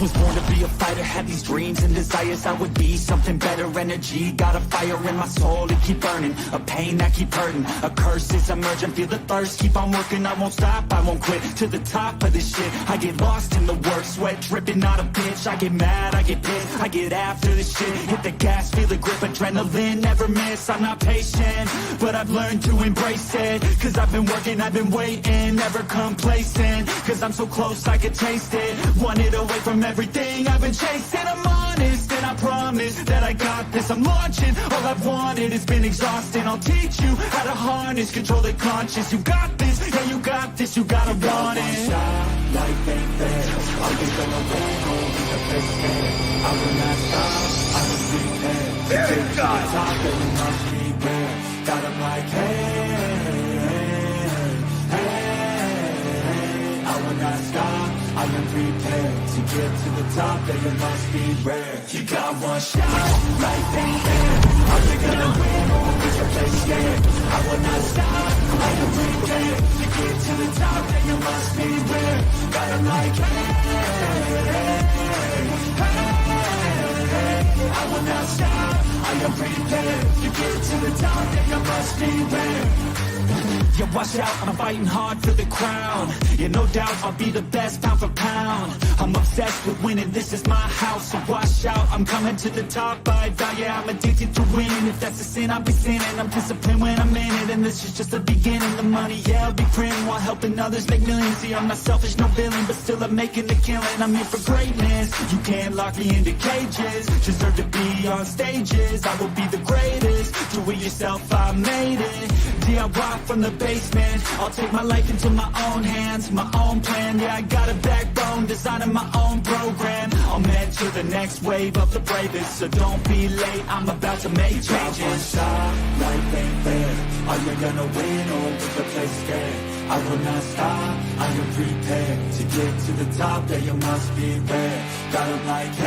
Was born to be a fighter, had these dreams and desires. I would be something better, energy, got a fire in my soul to keep burning. A pain that keep hurting, a curse is emerging. Feel the thirst, keep on working, I won't stop, I won't quit. To the top of this shit, I get lost in the work. Sweat dripping, not a bitch, I get mad, I get pissed. I get after this shit, hit the gas, feel the grip. Adrenaline, never miss, I'm not patient, but I've learned to embrace it. Cause I've been working, I've been waiting, never complacent. Cause I'm so close, I can taste it. Wanted away from everything I've been chasing. I'm honest, and I promise that I got this. I'm launching, all I've wanted has been exhausting. I'll teach you how to harness, control the conscious. You got this, yeah you got this, you gotta want it. Life ain't fair, I'm just gonna win over the best man. I will not stop, I will prepare. To get to the top, and it must be rare. Got 'em like, hey, I will not stop, I am prepared. To get to the top, then it must be rare. You got one shot, life ain't fair. Are you gonna win or will you play scared? I will not stop, I am prepared. To get to the top, then you must be rare. Got 'em like, I will not stop, I am prepared. To get to the top, then you must be rare. Yeah, watch out, I'm fighting hard for the crown. Yeah, no doubt, I'll be the best pound for pound. I'm obsessed with winning, this is my house. So watch out, I'm coming to the top. I vow, yeah, I'm addicted to winning. If that's a sin, I'll be sinning. I'm disciplined when I'm in it, and this is just the beginning. The money, yeah, I'll be printing while helping others make millions. See, I'm not selfish, no villain, but still I'm making the killing. I'm here for greatness, you can't lock me into cages. Deserve to be on stages, I will be the greatest. Do it yourself, I made it. DIY from the basement, I'll take my life into my own hands. My own plan, yeah, I got a backbone. Designing my own program, I'll mentor the next wave of the bravest. So don't be late, I'm about to make changes. Life ain't fair, are you gonna win or will you play scared? I will not stop, I am prepared. To get to the top, yeah, you must be rare. Got 'em like,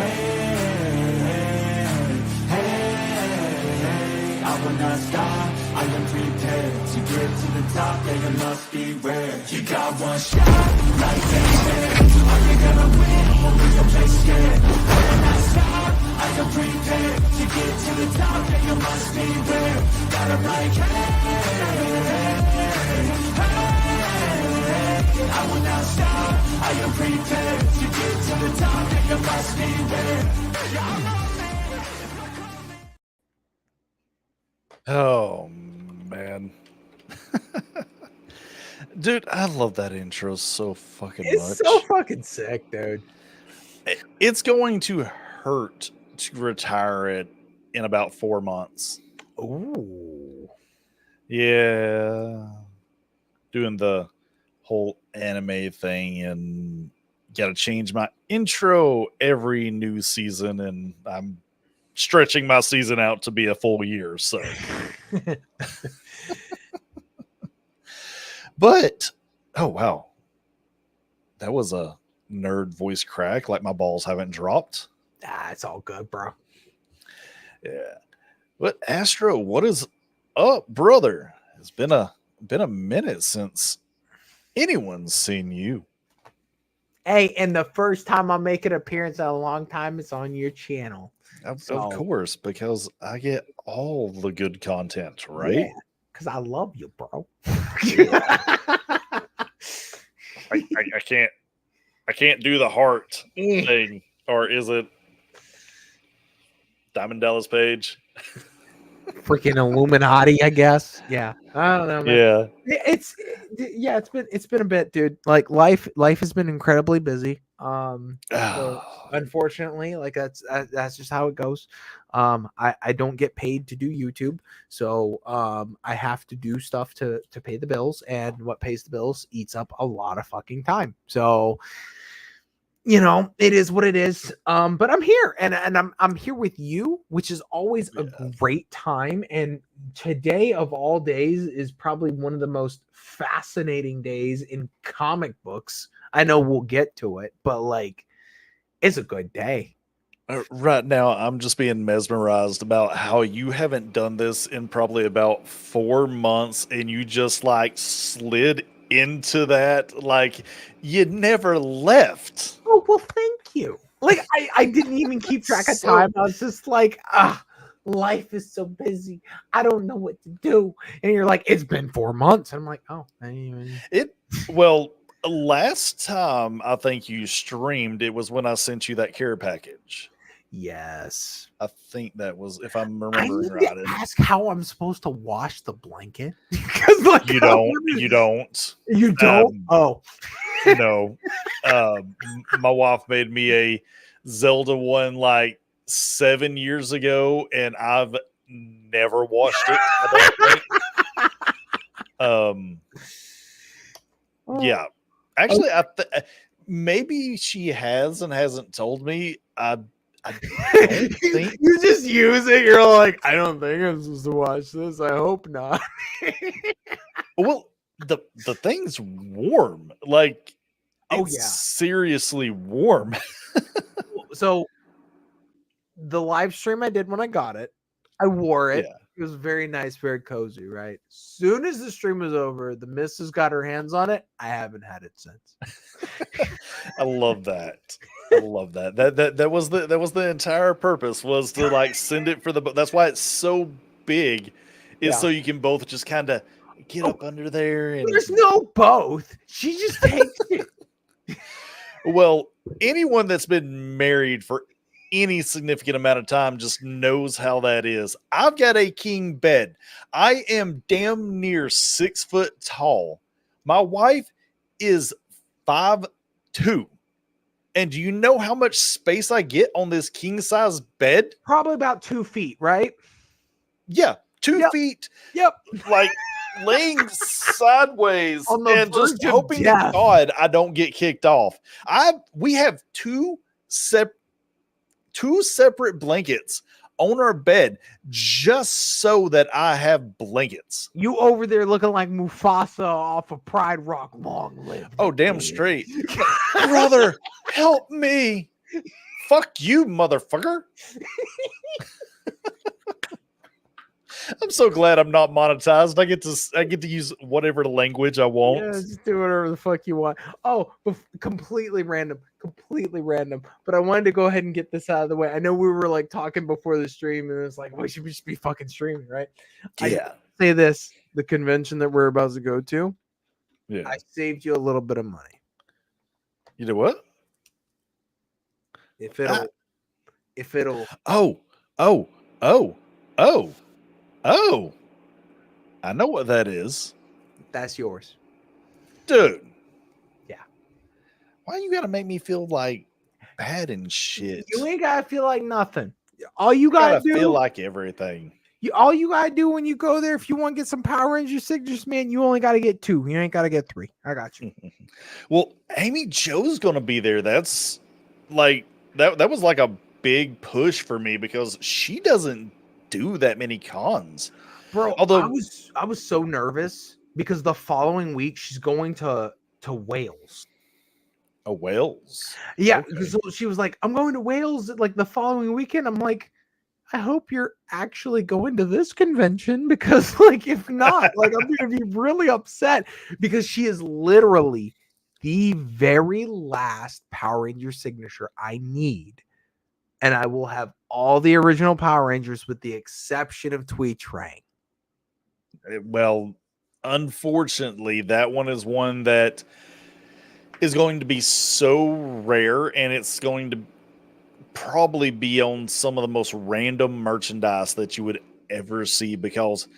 I will not stop, I am prepared. To get to the top, yeah, you must be rare. You got one shot, life ain't fair. Are you gonna win or will you play scared? I will not stop, I am prepared. To get to the top, yeah, you must be rare. Got 'em like, I will not stop, I am prepared. To get to the top, yeah, you must be rare. Oh, man. Dude, I love that intro so fucking much. It's so fucking sick, dude. It's going to hurt to retire it in about 4 months. Ooh. Yeah. Doing the whole anime thing and got to change my intro every new season, and I'm stretching my season out to be a full year. So, but oh wow, that was a nerd voice crack. Like my balls haven't dropped. Ah, it's all good, bro. Yeah. But Astro, what is up, brother? It's been a minute since anyone's seen you. Hey, and the first time I make an appearance in a long time is on your channel. Of course, because I get all the good content, right? Because I love you, bro. I can't do the heart thing, or is it Diamond Dallas Page? Freaking Illuminati, I guess. Yeah, I don't know, man. Yeah, it's been a bit, dude. Like life has been incredibly busy. So unfortunately, like that's just how it goes. I don't get paid to do YouTube, so I have to do stuff to pay the bills, and what pays the bills eats up a lot of fucking time. So you know, it is what it is. But I'm here, and I'm here with you, which is always a great time. And today of all days is probably one of the most fascinating days in comic books. I know we'll get to it, but like, it's a good day. Right now, I'm just being mesmerized about how you haven't done this in probably about 4 months, and you just like slid into that like you never left. Oh well, thank you. Like I didn't even keep track of time. I was just like, life is so busy. I don't know what to do. And you're like, it's been 4 months. I'm like, oh, Well, last time I think you streamed, it was when I sent you that care package. yes. I think that was, if I'm I remembering need right. to ask how I'm supposed to wash the blanket. Because like You don't. You don't? Oh. No. My wife made me a Zelda one like 7 years ago, and I've never washed it, I don't think. Yeah. Actually, maybe she has and hasn't told me. I don't think. You just use it. You're like, I don't think I'm supposed to watch this. I hope not. Well, the thing's warm. Like, Oh, it's yeah. seriously warm. So the live stream I did when I got it, I wore it. Yeah. It was very nice, very cozy, right? Soon as the stream was over, the missus got her hands on it. I haven't had it since. I love that. I love that. That was the entire purpose, was to like send it for the. That's why it's so big, is so you can both just kind of get up under there. And there's no both. She just takes it. well, anyone that's been married for any significant amount of time just knows how that is. I've got a king bed. I am damn near 6 foot tall. My wife is 5'2". And do you know how much space I get on this king size bed? Probably about 2 feet, right? Yeah, 2 feet. Yep. Like laying sideways and just hoping to God I don't get kicked off. We have two separate blankets on our bed just so that I have blankets. You over there looking like Mufasa off of Pride Rock. Long live. Oh, damn straight. Brother, help me. Fuck you, motherfucker. I'm so glad I'm not monetized. I get to use whatever language I want. Yeah, just do whatever the fuck you want. Oh, completely random. But I wanted to go ahead and get this out of the way. I know we were like talking before the stream, and it's like we should just be fucking streaming, right? Yeah. Say this: the convention that we're about to go to. Yeah. I saved you a little bit of money. You did what? If it'll. Oh, I know what that is. That's yours. Dude. Yeah. Why you gotta make me feel like bad and shit? You ain't gotta feel like nothing. All you gotta do, feel like everything. All you gotta do when you go there, if you want to get some Power Ranger signatures, man, you only gotta get 2. You ain't gotta get 3. I got you. Well, Amy Jo's gonna be there. That's like that was like a big push for me because she doesn't do that many cons, bro. Although I was so nervous because the following week she's going to Wales. Wales? Yeah, because she was like, I'm going to Wales like the following weekend. I'm like, I hope you're actually going to this convention, because like if not, like I'm gonna be really upset, because she is literally the very last Power Ranger signature I need. And I will have all the original Power Rangers with the exception of Twee Trang. Well, unfortunately, that one is one that is going to be so rare, and it's going to probably be on some of the most random merchandise that you would ever see, because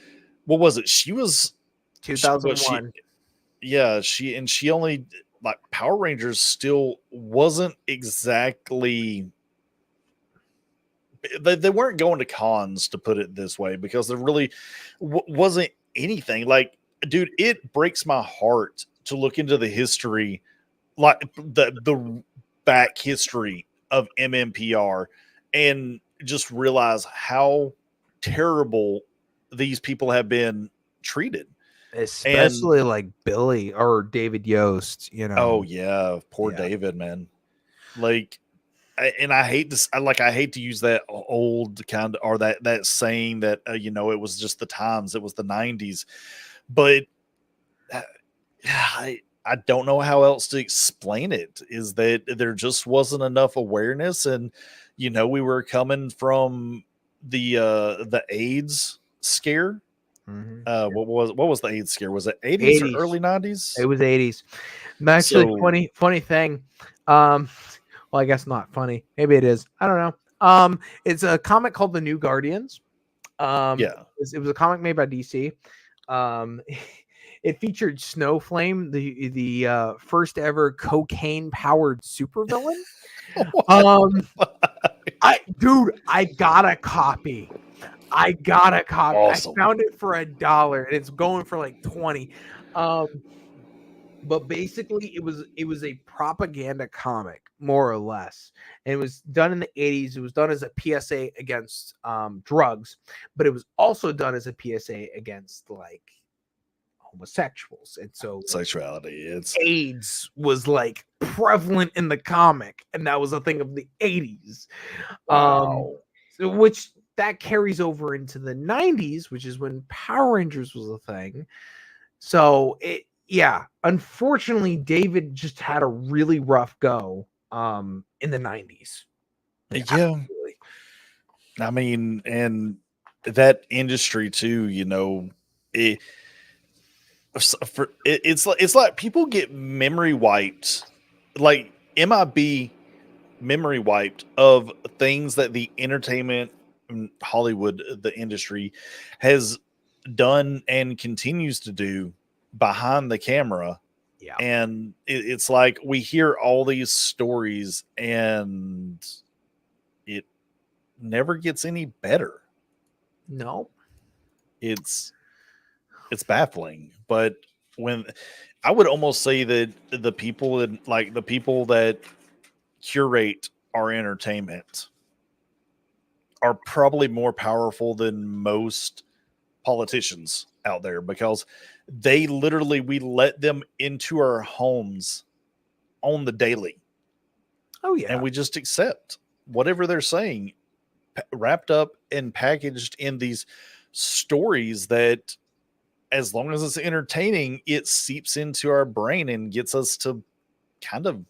what was it? She was 2001. She only, like, Power Rangers still wasn't exactly. They weren't going to cons, to put it this way, because there really wasn't anything. Like, dude, it breaks my heart to look into the history, like the back history of MMPR, and just realize how terrible these people have been treated. Especially like Billy or David Yost, you know. Oh yeah, poor David, man. Like, I hate this. I hate to use that old kind of, or that saying that it was just the times. It was the 90s, but I I don't know how else to explain it, is that there just wasn't enough awareness. And, we were coming from the AIDS scare. What was the AIDS scare? Was it 80s or 80s. early 90s? It was 80s. Actually, So funny thing. Well, I guess not funny. Maybe it is. I don't know. It's a comic called The New Guardians. yeah. It was a comic made by DC. It featured Snowflame, the first ever cocaine powered supervillain. I got a copy. Awesome. I found it for $1 and it's going for like 20. But basically it was a propaganda comic, more or less. And it was done in the 80s. It was done as a PSA against drugs, but it was also done as a PSA against like homosexuals. And so Sexuality. It's AIDS was like prevalent in the comic, and that was a thing of the 80s. wow. Which that carries over into the 90s, which is when Power Rangers was a thing. So unfortunately David just had a really rough go in the 90s. Yeah. Absolutely. I mean, and that industry too, it's like people get memory wiped, like MIB memory wiped of things that the entertainment Hollywood, the industry, has done and continues to do behind the camera. Yeah. And it's like we hear all these stories and it never gets any better. No. It's baffling. But when I would almost say that the people that curate our entertainment are probably more powerful than most politicians out there, because we let them into our homes on the daily. Oh yeah. And we just accept whatever they're saying, wrapped up and packaged in these stories that, as long as it's entertaining, it seeps into our brain and gets us to kind of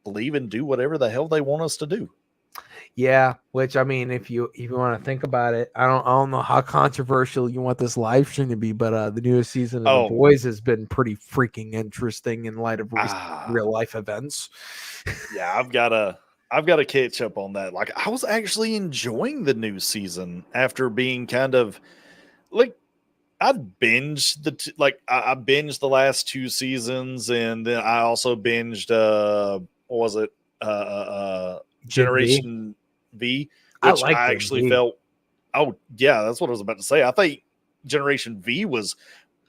believe and do whatever the hell they want us to do. Yeah, which I mean, if you want to think about it, I don't know how controversial you want this live stream to be, but the newest season of The Boys has been pretty freaking interesting in light of recent real life events. Yeah, I've got to catch up on that. Like, I was actually enjoying the new season after being kind of like, I binged I binged the last 2 seasons, and then I also binged what was it? Generation V, which I actually felt. Oh yeah, that's what I was about to say. I think Generation V was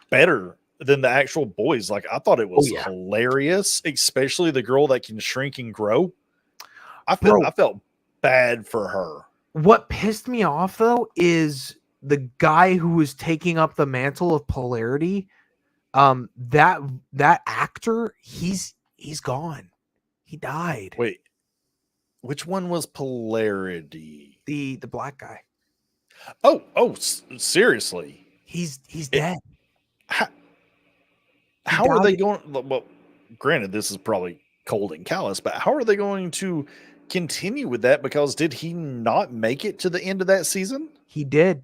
better than the actual Boys. Like, I thought it was hilarious, especially the girl that can shrink and grow. I felt bad for her. What pissed me off though is the guy who was taking up the mantle of Polarity. That actor, he's gone. He died. Wait, which one was Polarity? The black guy. Oh, seriously? He's dead. How are they going? Well, granted, this is probably cold and callous, but how are they going to continue with that? Because did he not make it to the end of that season? He did.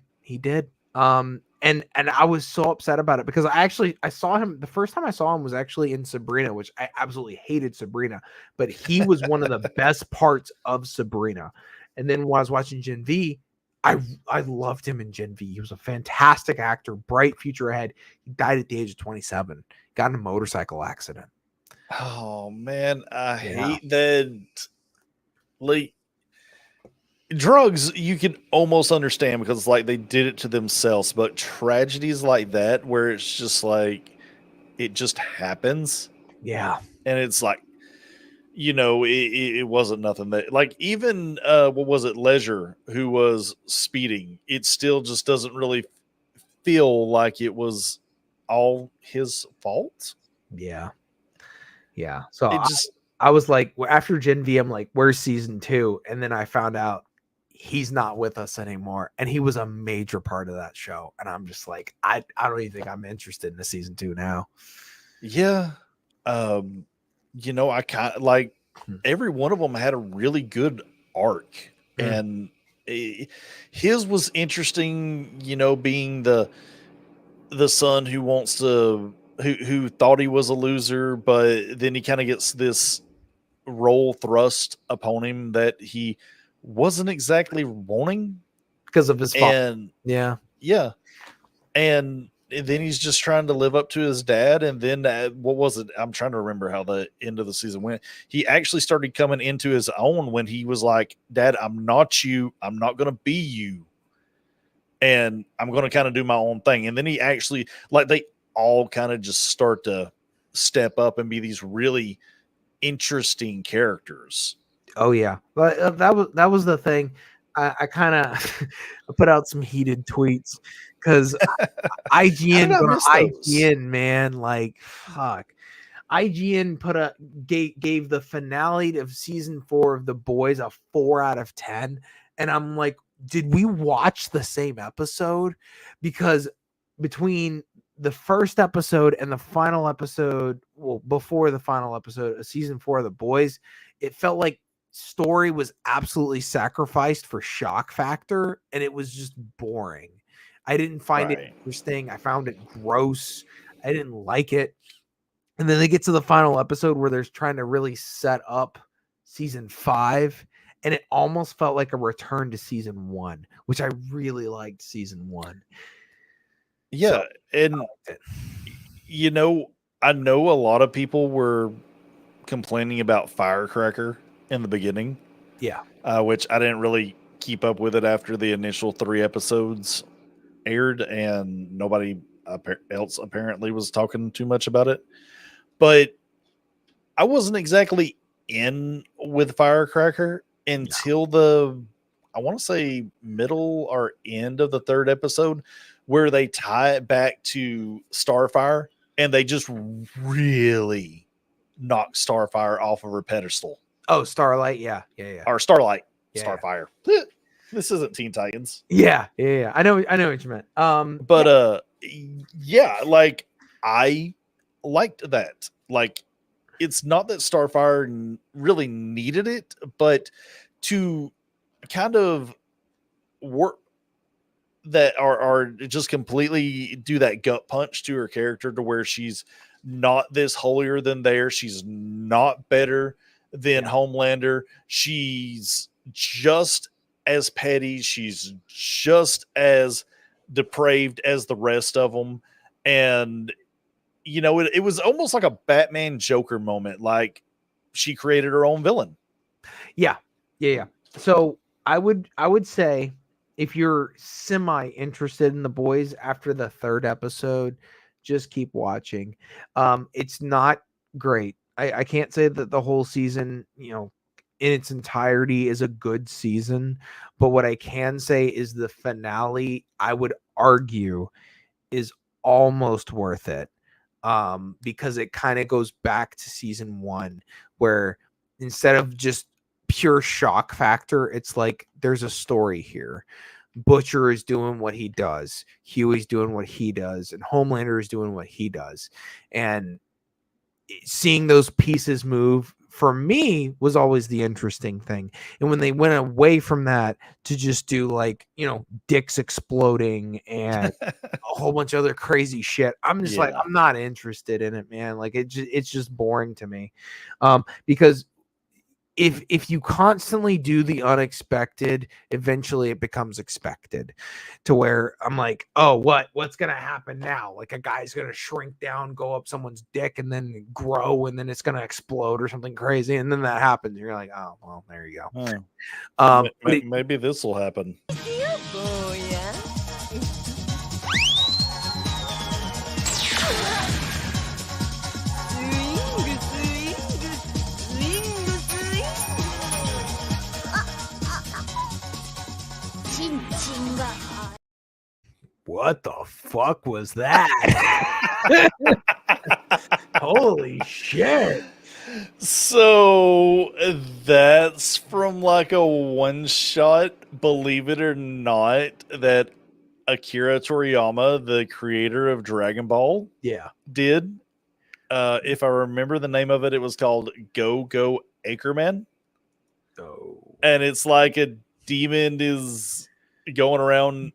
And I was so upset about it because I saw him the first time I saw him was actually in Sabrina, which I absolutely hated Sabrina, but he was one of the best parts of Sabrina. And then when I was watching Gen V, I loved him in Gen V. He was a fantastic actor, bright future ahead. He died at the age of 27, got in a motorcycle accident. Oh man, I hate that. Like, drugs, you can almost understand because like they did it to themselves, but tragedies like that where it's just like it just happens. Yeah. And it's like, it wasn't nothing that, like, even what was it, Leisure, who was speeding, it still just doesn't really feel like it was all his fault. Yeah. So I was like, after Gen V, I'm like, where's season 2? And then I found out he's not with us anymore, and he was a major part of that show. And I'm just like, I don't even think I'm interested in the season 2 now. Yeah. I kind of like every one of them had a really good arc, and his was interesting. Being the son who wants to who thought he was a loser, but then he kind of gets this role thrust upon him that he wasn't exactly wanting, because of his fault. and Yeah. and then he's just trying to live up to his dad. And then what was it? I'm trying to remember how the end of the season went. He actually started coming into his own when he was like, Dad, I'm not you. I'm not going to be you. And I'm going to kind of do my own thing. And then he actually, like, they all kind of just start to step up and be these really interesting characters. Oh yeah, but that was the thing. I kind of put out some heated tweets because IGN, How did I miss those? IGN, man, like fuck. IGN gave the finale of season 4 of The Boys a 4 out of 10, and I'm like, did we watch the same episode? Because between the first episode and the final episode, well, before the final episode of season 4 of The Boys, it felt like story was absolutely sacrificed for shock factor, and it was just boring. I didn't find it interesting. I found it gross. I didn't like it. And then they get to the final episode where they're trying to really set up season 5, and it almost felt like a return to season 1, which I really liked season 1. Yeah, So, and I know a lot of people were complaining about Firecracker in the beginning. Yeah. Which I didn't really keep up with it after the initial 3 episodes aired, and nobody else apparently was talking too much about it. But I wasn't exactly in with Firecracker until I want to say middle or end of the 3rd episode, where they tie it back to Starfire, and they just really knock Starfire off of her pedestal. Oh, Starlight, yeah. Or Starlight, yeah. Starfire. This isn't Teen Titans. Yeah. I know what you meant. But like I liked that. Like, it's not that Starfire really needed it, but to kind of work that or just completely do that gut punch to her character to where she's not this holier than there. She's not better than Homelander. She's just as petty. She's just as depraved as the rest of them. And it was almost like a Batman Joker moment. Like, she created her own villain. Yeah. So I would say, if you're semi interested in The Boys after the 3rd episode, just keep watching. It's not great. I can't say that the whole season, in its entirety is a good season, but what I can say is the finale, I would argue, is almost worth it. Because it kind of goes back to season 1, where instead of just pure shock factor, it's like there's a story here. Butcher is doing what he does, Huey's doing what he does, and Homelander is doing what he does. And seeing those pieces move, for me, was always the interesting thing. And when they went away from that to just do, like, dicks exploding and a whole bunch of other crazy shit, I'm just like, I'm not interested in it, man. Like, it's just boring to me. Because if you constantly do the unexpected, eventually it becomes expected, to where I'm like, oh, what's gonna happen now? Like, a guy's gonna shrink down, go up someone's dick, and then grow, and then it's gonna explode or something crazy, and then that happens. You're like, oh, well, there you go. Maybe this will happen. What the fuck was that? Holy shit. So that's from like a one shot, believe it or not, that Akira Toriyama, the creator of Dragon Ball, Yeah, did. If I remember the name of it, it was called Go Go Acreman. Oh. And it's like a demon is going around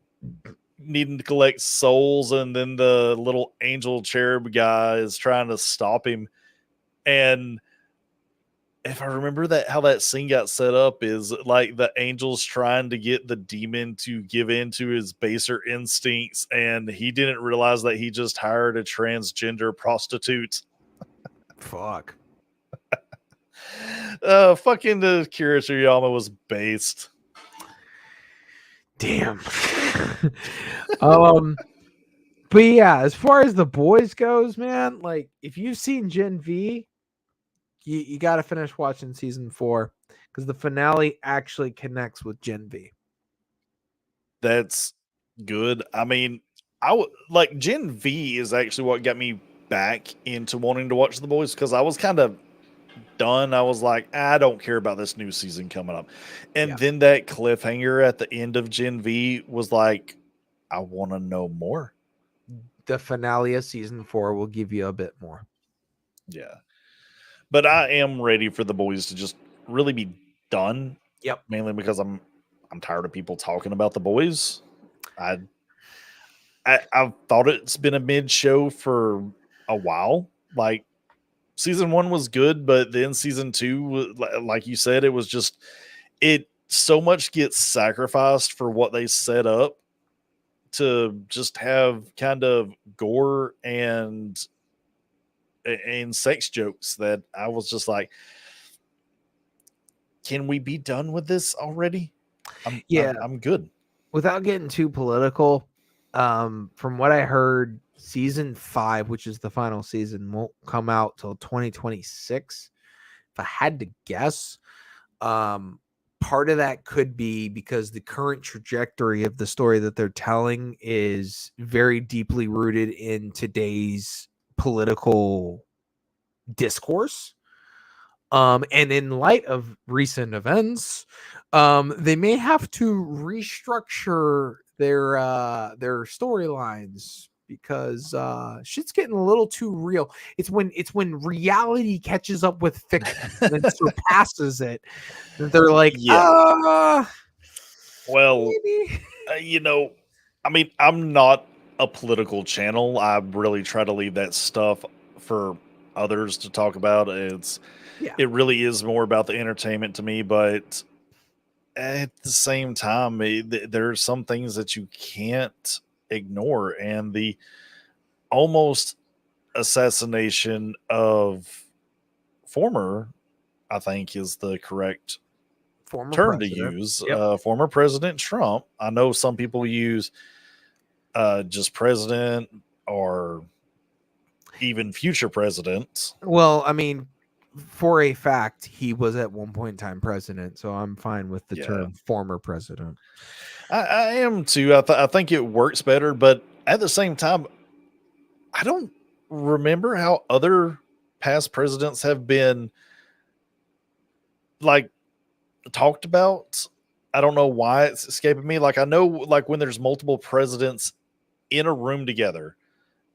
needing to collect souls, and then the little angel cherub guy is trying to stop him. And if I remember that, how that scene got set up is like the angel's trying to get the demon to give in to his baser instincts, and he didn't realize that he just hired a transgender prostitute. Fuck. Fucking the Kira Toriyama was based. Damn. But yeah, as far as the boys goes, man, like if you've seen Gen V, you got to finish watching season 4 because the finale actually connects with Gen V. That's good. I mean, I would like Gen V is actually what got me back into wanting to watch the boys, because I was kind of done. I was like, I don't care about this new season coming up. And then that cliffhanger at the end of Gen V was like, I want to know more. The finale of season 4 will give you a bit more. Yeah. But I am ready for the boys to just really be done. Yep. Mainly because I'm tired of people talking about the boys. I've thought it's been a mid show for a while. Like season 1 was good, but then season 2, like you said, it was just it so much gets sacrificed for what they set up to just have kind of gore and sex jokes that I was just like, can we be done with this already? I'm good. Without getting too political, from what I heard, season 5, which is the final season, won't come out till 2026. If I had to guess, part of that could be because the current trajectory of the story that they're telling is very deeply rooted in today's political discourse. And in light of recent events, they may have to restructure their storylines because shit's getting a little too real. It's when reality catches up with fiction and surpasses it. They're like, well, maybe. I mean, I'm not a political channel. I really try to leave that stuff for others to talk about. It really is more about the entertainment to me, but at the same time, there are some things that you can't ignore, and the almost assassination of former, I think is the correct term to use, former President Trump. I know some people use just president or even future presidents. Well, I mean, for a fact, he was at one point in time president, so I'm fine with the term former president. I am too. I think it works better, but at the same time, I don't remember how other past presidents have been like talked about. I don't know why it's escaping me. Like I know, like when there's multiple presidents in a room together,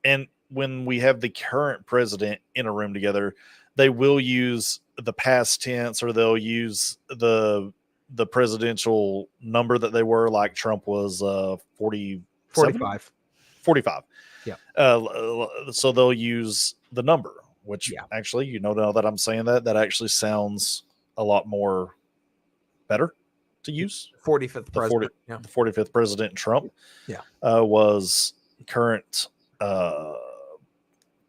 and when we have the current president in a room together, they will use the past tense, or they'll use the presidential number that they were. Like Trump was 45. Yeah. So they'll use the number, which actually, now that I'm saying that actually sounds a lot more better to use. 45th president. The 45th president Trump was current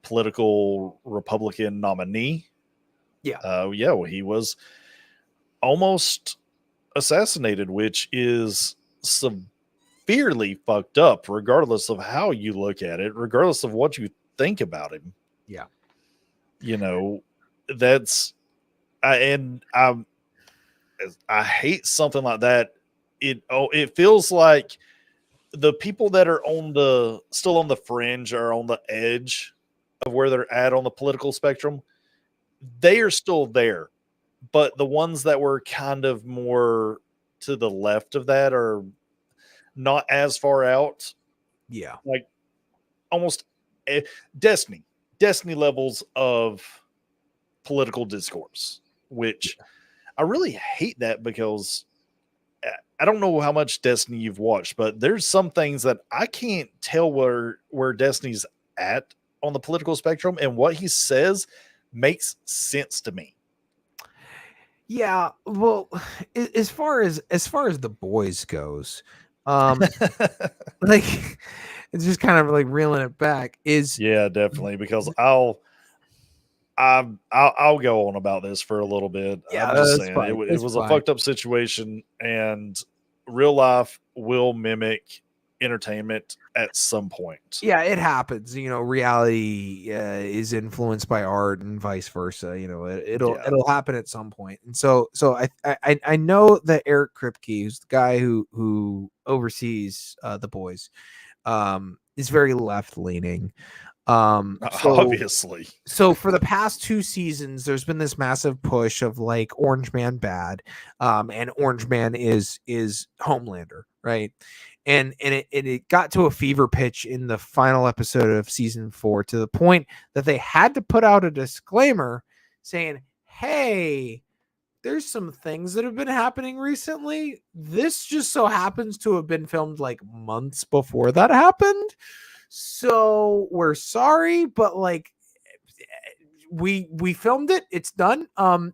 political Republican nominee. Well, he was almost assassinated, which is severely fucked up, regardless of how you look at it, regardless of what you think about him. That's I hate something like that. It feels like the people that are still on the fringe, or on the edge of where they're at on the political spectrum, they are still there. But the ones that were kind of more to the left of that are not as far out. Like almost Destiny. Destiny levels of political discourse, which I really hate that because I don't know how much Destiny you've watched, but there's some things that I can't tell where Destiny's at on the political spectrum, and what he says makes sense to me. Yeah, well, as far as the boys goes, um, like it's just kind of like reeling it back. Yeah, definitely, because I'll go on about this for a little bit. Yeah, I'm just that's saying fine. it It's was a fine. fucked up situation, and real life will mimic entertainment at some point. Yeah, it happens. Reality is influenced by art and vice versa. It'll Yeah. it'll happen at some point. And so I know that Eric Kripke, who's the guy who oversees the boys, is very left leaning. So Obviously. so for the past 2 seasons, there's been this massive push of like Orange Man bad, and Orange Man is Homelander, right? And it got to a fever pitch in the final episode of season 4, to the point that they had to put out a disclaimer saying, "Hey, there's some things that have been happening recently. This just so happens to have been filmed like months before that happened. So we're sorry, but like we filmed it. It's done.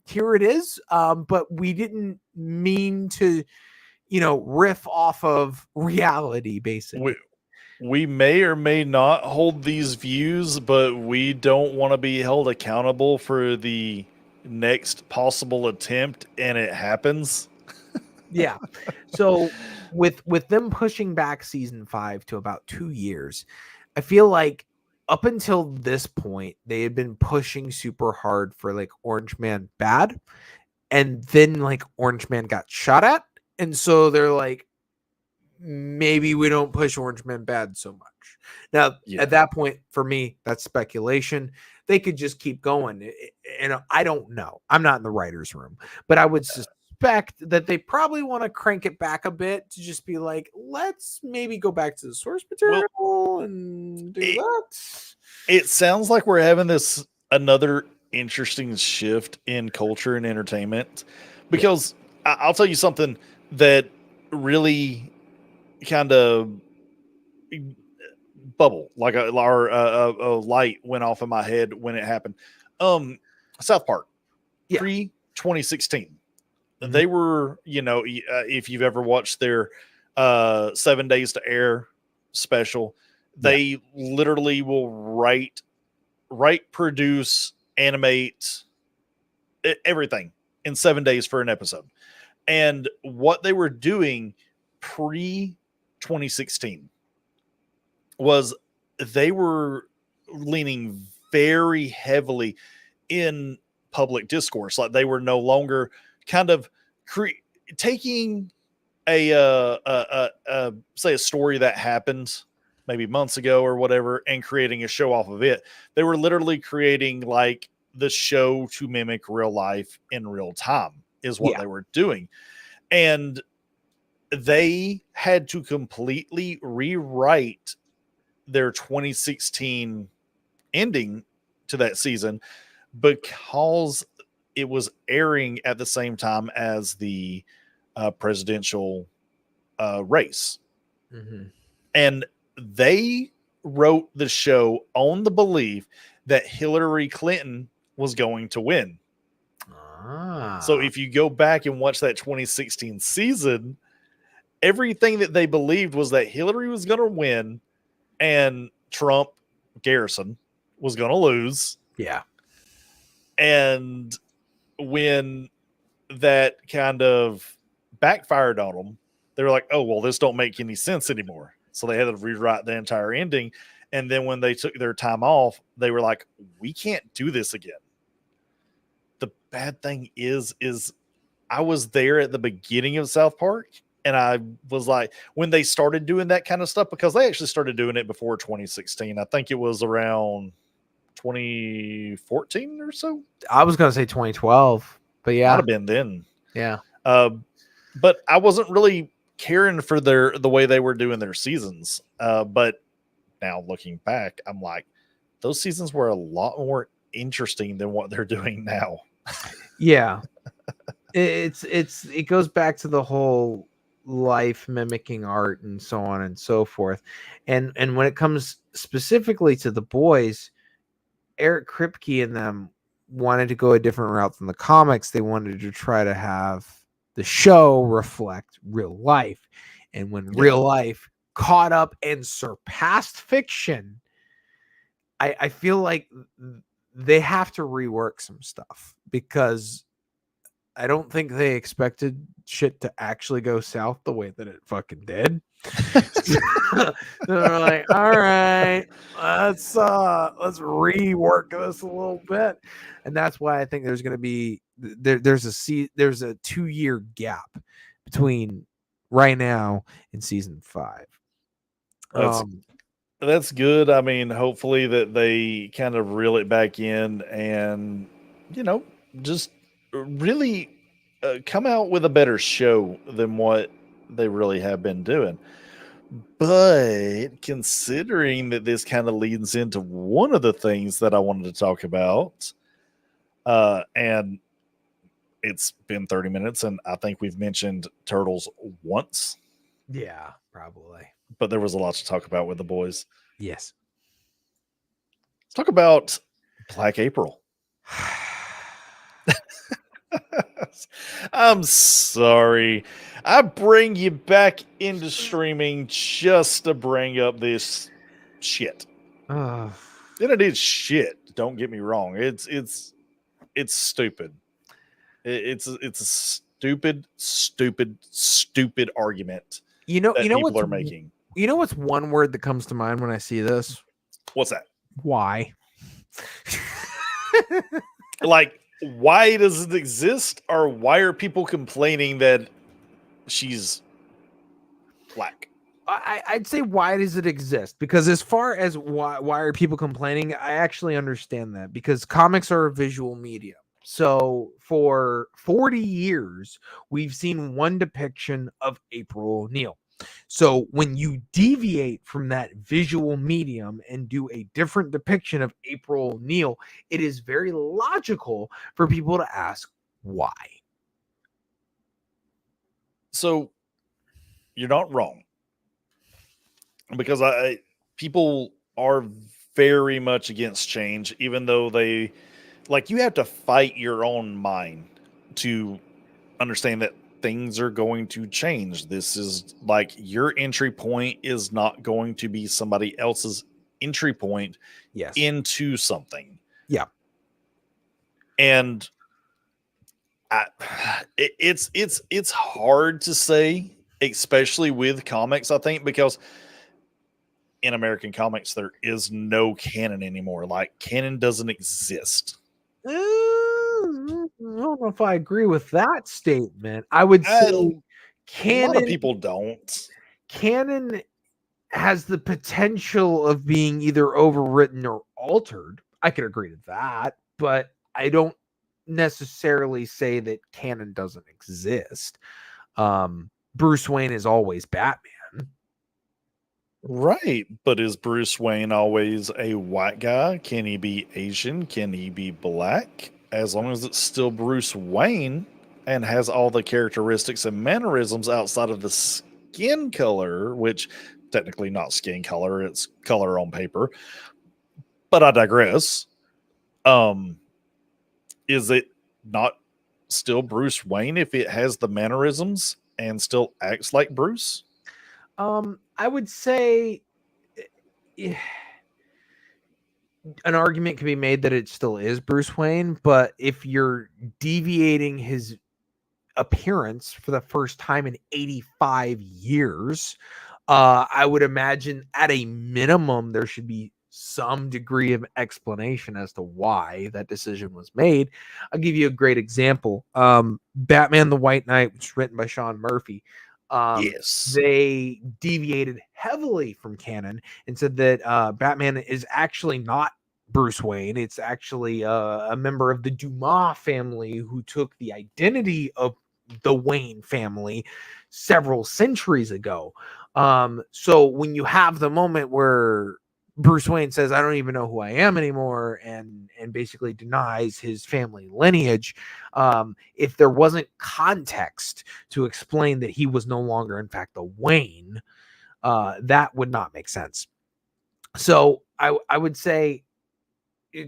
Here it is. But we didn't mean to, riff off of reality, basically." We may or may not hold these views, but we don't want to be held accountable for the next possible attempt, and it happens. Yeah. So with them pushing back season 5 to about 2 years, I feel like up until this point they had been pushing super hard for like Orange Man bad, and then like Orange Man got shot at, and so they're like, maybe we don't push Orange Man bad so much. Now, Yeah. at that point, for me, that's speculation. They could just keep going. And I don't know. I'm not in the writer's room, but I would suspect that they probably want to crank it back a bit to just be like, let's maybe go back to the source material and do that. It sounds like we're having this another interesting shift in culture and entertainment, because I'll tell you something that really kind of bubble like a light went off in my head when it happened. South Park, Yeah. pre 2016, Mhm. they were, if you've ever watched their 7 days to air special, they literally will write, produce, animate everything in 7 days for an episode. And what they were doing pre 2016 was they were leaning very heavily in public discourse. Like, they were no longer kind of taking say a story that happened maybe months ago or whatever and creating a show off of it. They were literally creating like the show to mimic real life in real time is what they were doing. And they had to completely rewrite their 2016 ending to that season because it was airing at the same time as the presidential race. Mm-hmm. And they wrote the show on the belief that Hillary Clinton was going to win. So if you go back and watch that 2016 season, everything that they believed was that Hillary was going to win and Trump, Garrison, was going to lose. Yeah. And when that kind of backfired on them, they were like, oh, well, this don't make any sense anymore. So they had to rewrite the entire ending. And then when they took their time off, they were like, we can't do this again. The bad thing is I was there at the beginning of South Park, and I was like, when they started doing that kind of stuff, because they actually started doing it before 2016. I think it was around 2014 or so. I was going to say 2012, but yeah. Might have been then. Yeah. But I wasn't really caring for the way they were doing their seasons. But now looking back, I'm like, those seasons were a lot more interesting than what they're doing now. Yeah. It goes back to the whole life mimicking art and so on and so forth. And when it comes specifically to the boys, Eric Kripke and them wanted to go a different route than the comics. They wanted to try to have the show reflect real life. And when real life caught up and surpassed fiction, I feel like they have to rework some stuff, because I don't think they expected shit to actually go south the way that it fucking did. They're like, all right, let's rework this a little bit. And that's why I think there's going to be there's a 2-year gap between right now and season 5. That's good. I mean, hopefully that they kind of reel it back in and, just really come out with a better show than what they really have been doing. But considering that this kind of leads into one of the things that I wanted to talk about, and it's been 30 minutes, and I think we've mentioned Turtles once. Yeah, probably. But there was a lot to talk about with the boys. Yes. Let's talk about Black April. I'm sorry. I bring you back into streaming just to bring up this shit. And it is shit. Don't get me wrong. It's stupid. It's a stupid argument. You know people are making. You know what's one word that comes to mind when I see this? What's that? Why? Like, why does it exist, or why are people complaining that she's black? I'd say, why does it exist? Because as far as why are people complaining, I actually understand that, because comics are a visual medium. So for 40 years, we've seen one depiction of April O'Neil. So when you deviate from that visual medium and do a different depiction of April O'Neil, it is very logical for people to ask why. So you're not wrong, because people are very much against change, even though you have to fight your own mind to understand that things are going to change. This is like, your entry point is not going to be somebody else's entry point into something. Yeah. And it's hard to say, especially with comics, I think, because in American comics, there is no canon anymore. Like, canon doesn't exist. I don't know if I agree with that statement. I would say canon. A lot of people don't. Canon has the potential of being either overwritten or altered. I could agree to that, but I don't necessarily say that canon doesn't exist. Bruce Wayne is always Batman. Right, but is Bruce Wayne always a white guy? Can he be Asian? Can he be black? As long as it's still Bruce Wayne and has all the characteristics and mannerisms outside of the skin color, which technically not skin color, it's color on paper. But I digress. Is it not still Bruce Wayne if it has the mannerisms and still acts like Bruce? I would say an argument can be made that it still is Bruce Wayne, but if you're deviating his appearance for the first time in 85 years, I would imagine at a minimum there should be some degree of explanation as to why that decision was made. I'll give you a great example. Batman the White Knight, which was written by Sean Murphy. They deviated heavily from canon and said that Batman is actually not Bruce Wayne. It's actually a member of the Dumas family who took the identity of the Wayne family several centuries ago. So when you have the moment where Bruce Wayne says, I don't even know who I am anymore, and basically denies his family lineage. If there wasn't context to explain that he was no longer, in fact, a Wayne, that would not make sense. So I would say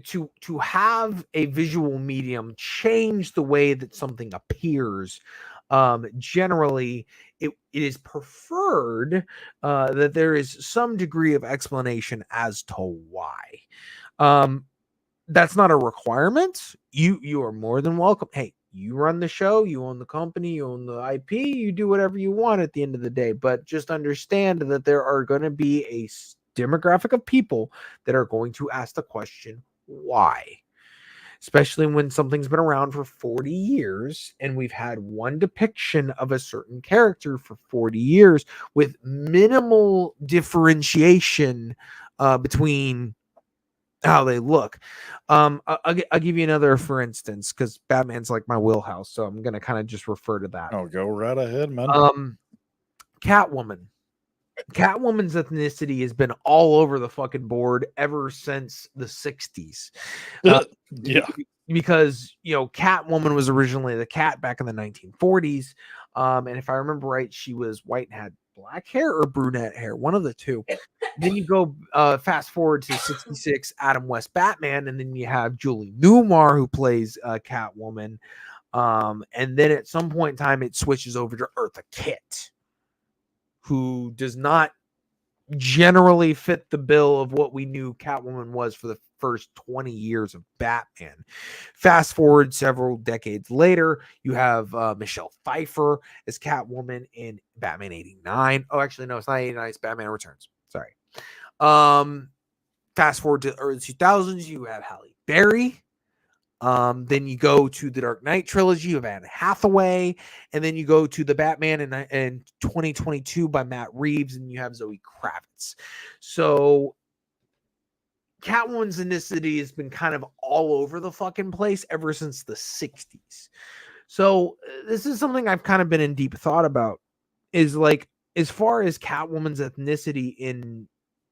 to have a visual medium change the way that something appears, generally it is preferred that there is some degree of explanation as to why. That's not a requirement. You are more than welcome. Hey, you run the show, you own the company, you own the IP, you do whatever you want at the end of the day, but just understand that there are going to be a demographic of people that are going to ask the question why, especially when something's been around for 40 years and we've had one depiction of a certain character for 40 years with minimal differentiation between how they look. I'll give you another for instance, because Batman's like my wheelhouse, so I'm gonna kind of just refer to that. Oh, go right ahead, man. Catwoman. Catwoman's ethnicity has been all over the fucking board ever since the 60s. Yeah. Because, Catwoman was originally the cat back in the 1940s. And if I remember right, she was white and had black hair or brunette hair, one of the two. Then you go fast forward to 66, Adam West Batman, and then you have Julie Newmar who plays Catwoman. And then at some point in time, it switches over to Eartha Kitt, who does not generally fit the bill of what we knew Catwoman was for the first 20 years of Batman. Fast forward several decades later, you have Michelle Pfeiffer as Catwoman in Batman 89. Oh, actually, no, it's not 89, it's Batman Returns. Sorry. Fast forward to the early 2000s, you have Halle Berry. Then you go to the Dark Knight trilogy of Anne Hathaway, and then you go to the Batman in 2022 by Matt Reeves, and you have Zoe Kravitz. So Catwoman's ethnicity has been kind of all over the fucking place ever since the 60s. So this is something I've kind of been in deep thought about, is like, as far as Catwoman's ethnicity in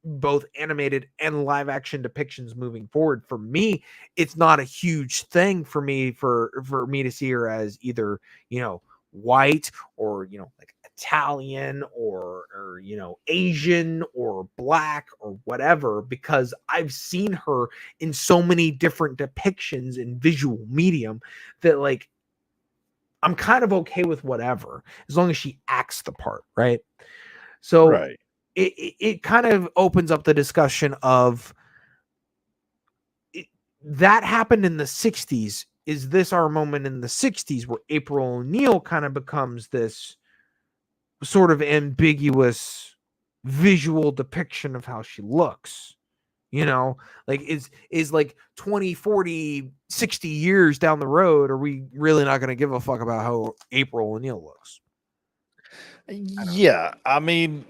both animated and live action depictions moving forward, for me it's not a huge thing for me to see her as either white or like Italian or Asian or black or whatever, because I've seen her in so many different depictions in visual medium that like I'm kind of okay with whatever, as long as she acts the part, right? So Right. it kind of opens up the discussion of that happened in the 60s. Is this our moment in the 60s where April O'Neil kind of becomes this sort of ambiguous visual depiction of how she looks? Like is like 20, 40, 60 years down the road, are we really not going to give a fuck about how April O'Neil looks? Yeah. I mean,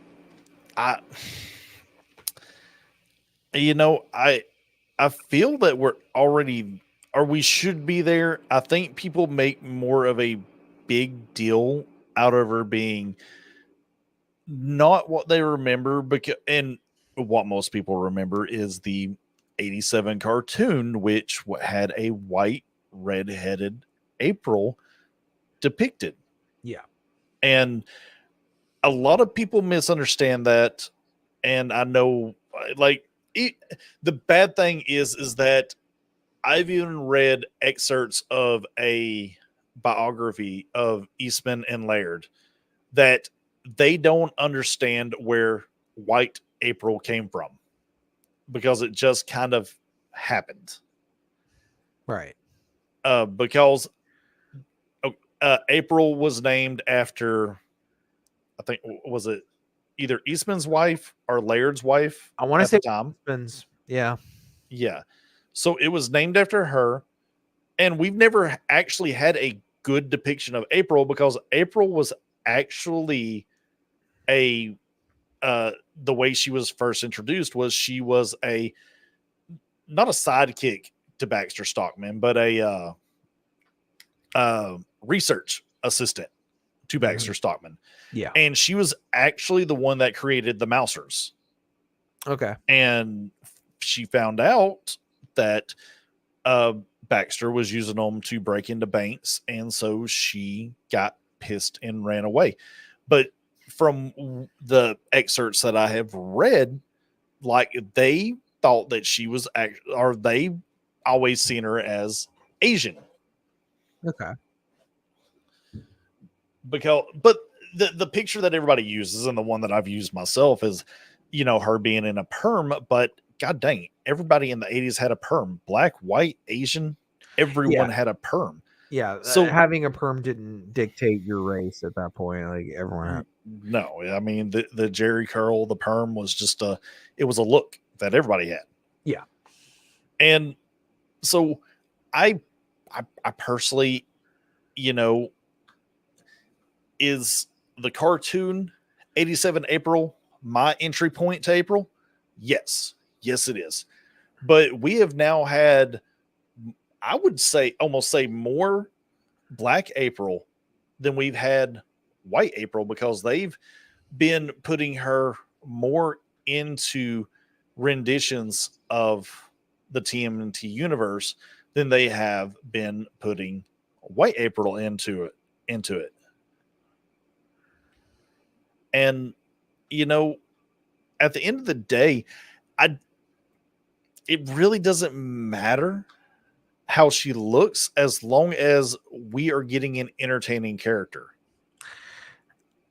I I feel that we're already, or we should be there. I think people make more of a big deal out of her being not what they remember, because and what most people remember is the 87 cartoon, which had a white red-headed April depicted. Yeah. And a lot of people misunderstand that. And I know, like, the bad thing is that I've even read excerpts of a biography of Eastman and Laird that they don't understand where White April came from, because it just kind of happened. Right. Because April was named after, I think, was it either Eastman's wife or Laird's wife? I want to at say the time. Eastman's. Yeah. Yeah. So it was named after her. And we've never actually had a good depiction of April, because April was actually the way she was first introduced was she was not a sidekick to Baxter Stockman, but a research assistant to Baxter Stockman. Yeah. And she was actually the one that created the Mousers. Okay. And she found out that Baxter was using them to break into banks, and so she got pissed and ran away. But from the excerpts that I have read, like they thought that she was, or they always seen her as Asian. Okay. But the picture that everybody uses and the one that I've used myself is, her being in a perm, but god dang, everybody in the 80s had a perm. Black, white, Asian, everyone had a perm. Yeah, So having a perm didn't dictate your race at that point. Like everyone had. no, I mean the Jerry curl, the perm was just it was a look that everybody had. Yeah. And so I personally, is the cartoon 87 April my entry point to April? Yes. Yes, it is. But we have now had, I would say, almost say more Black April than we've had White April, because they've been putting her more into renditions of the TMNT universe than they have been putting White April into it. And at the end of the day, it really doesn't matter how she looks as long as we are getting an entertaining character.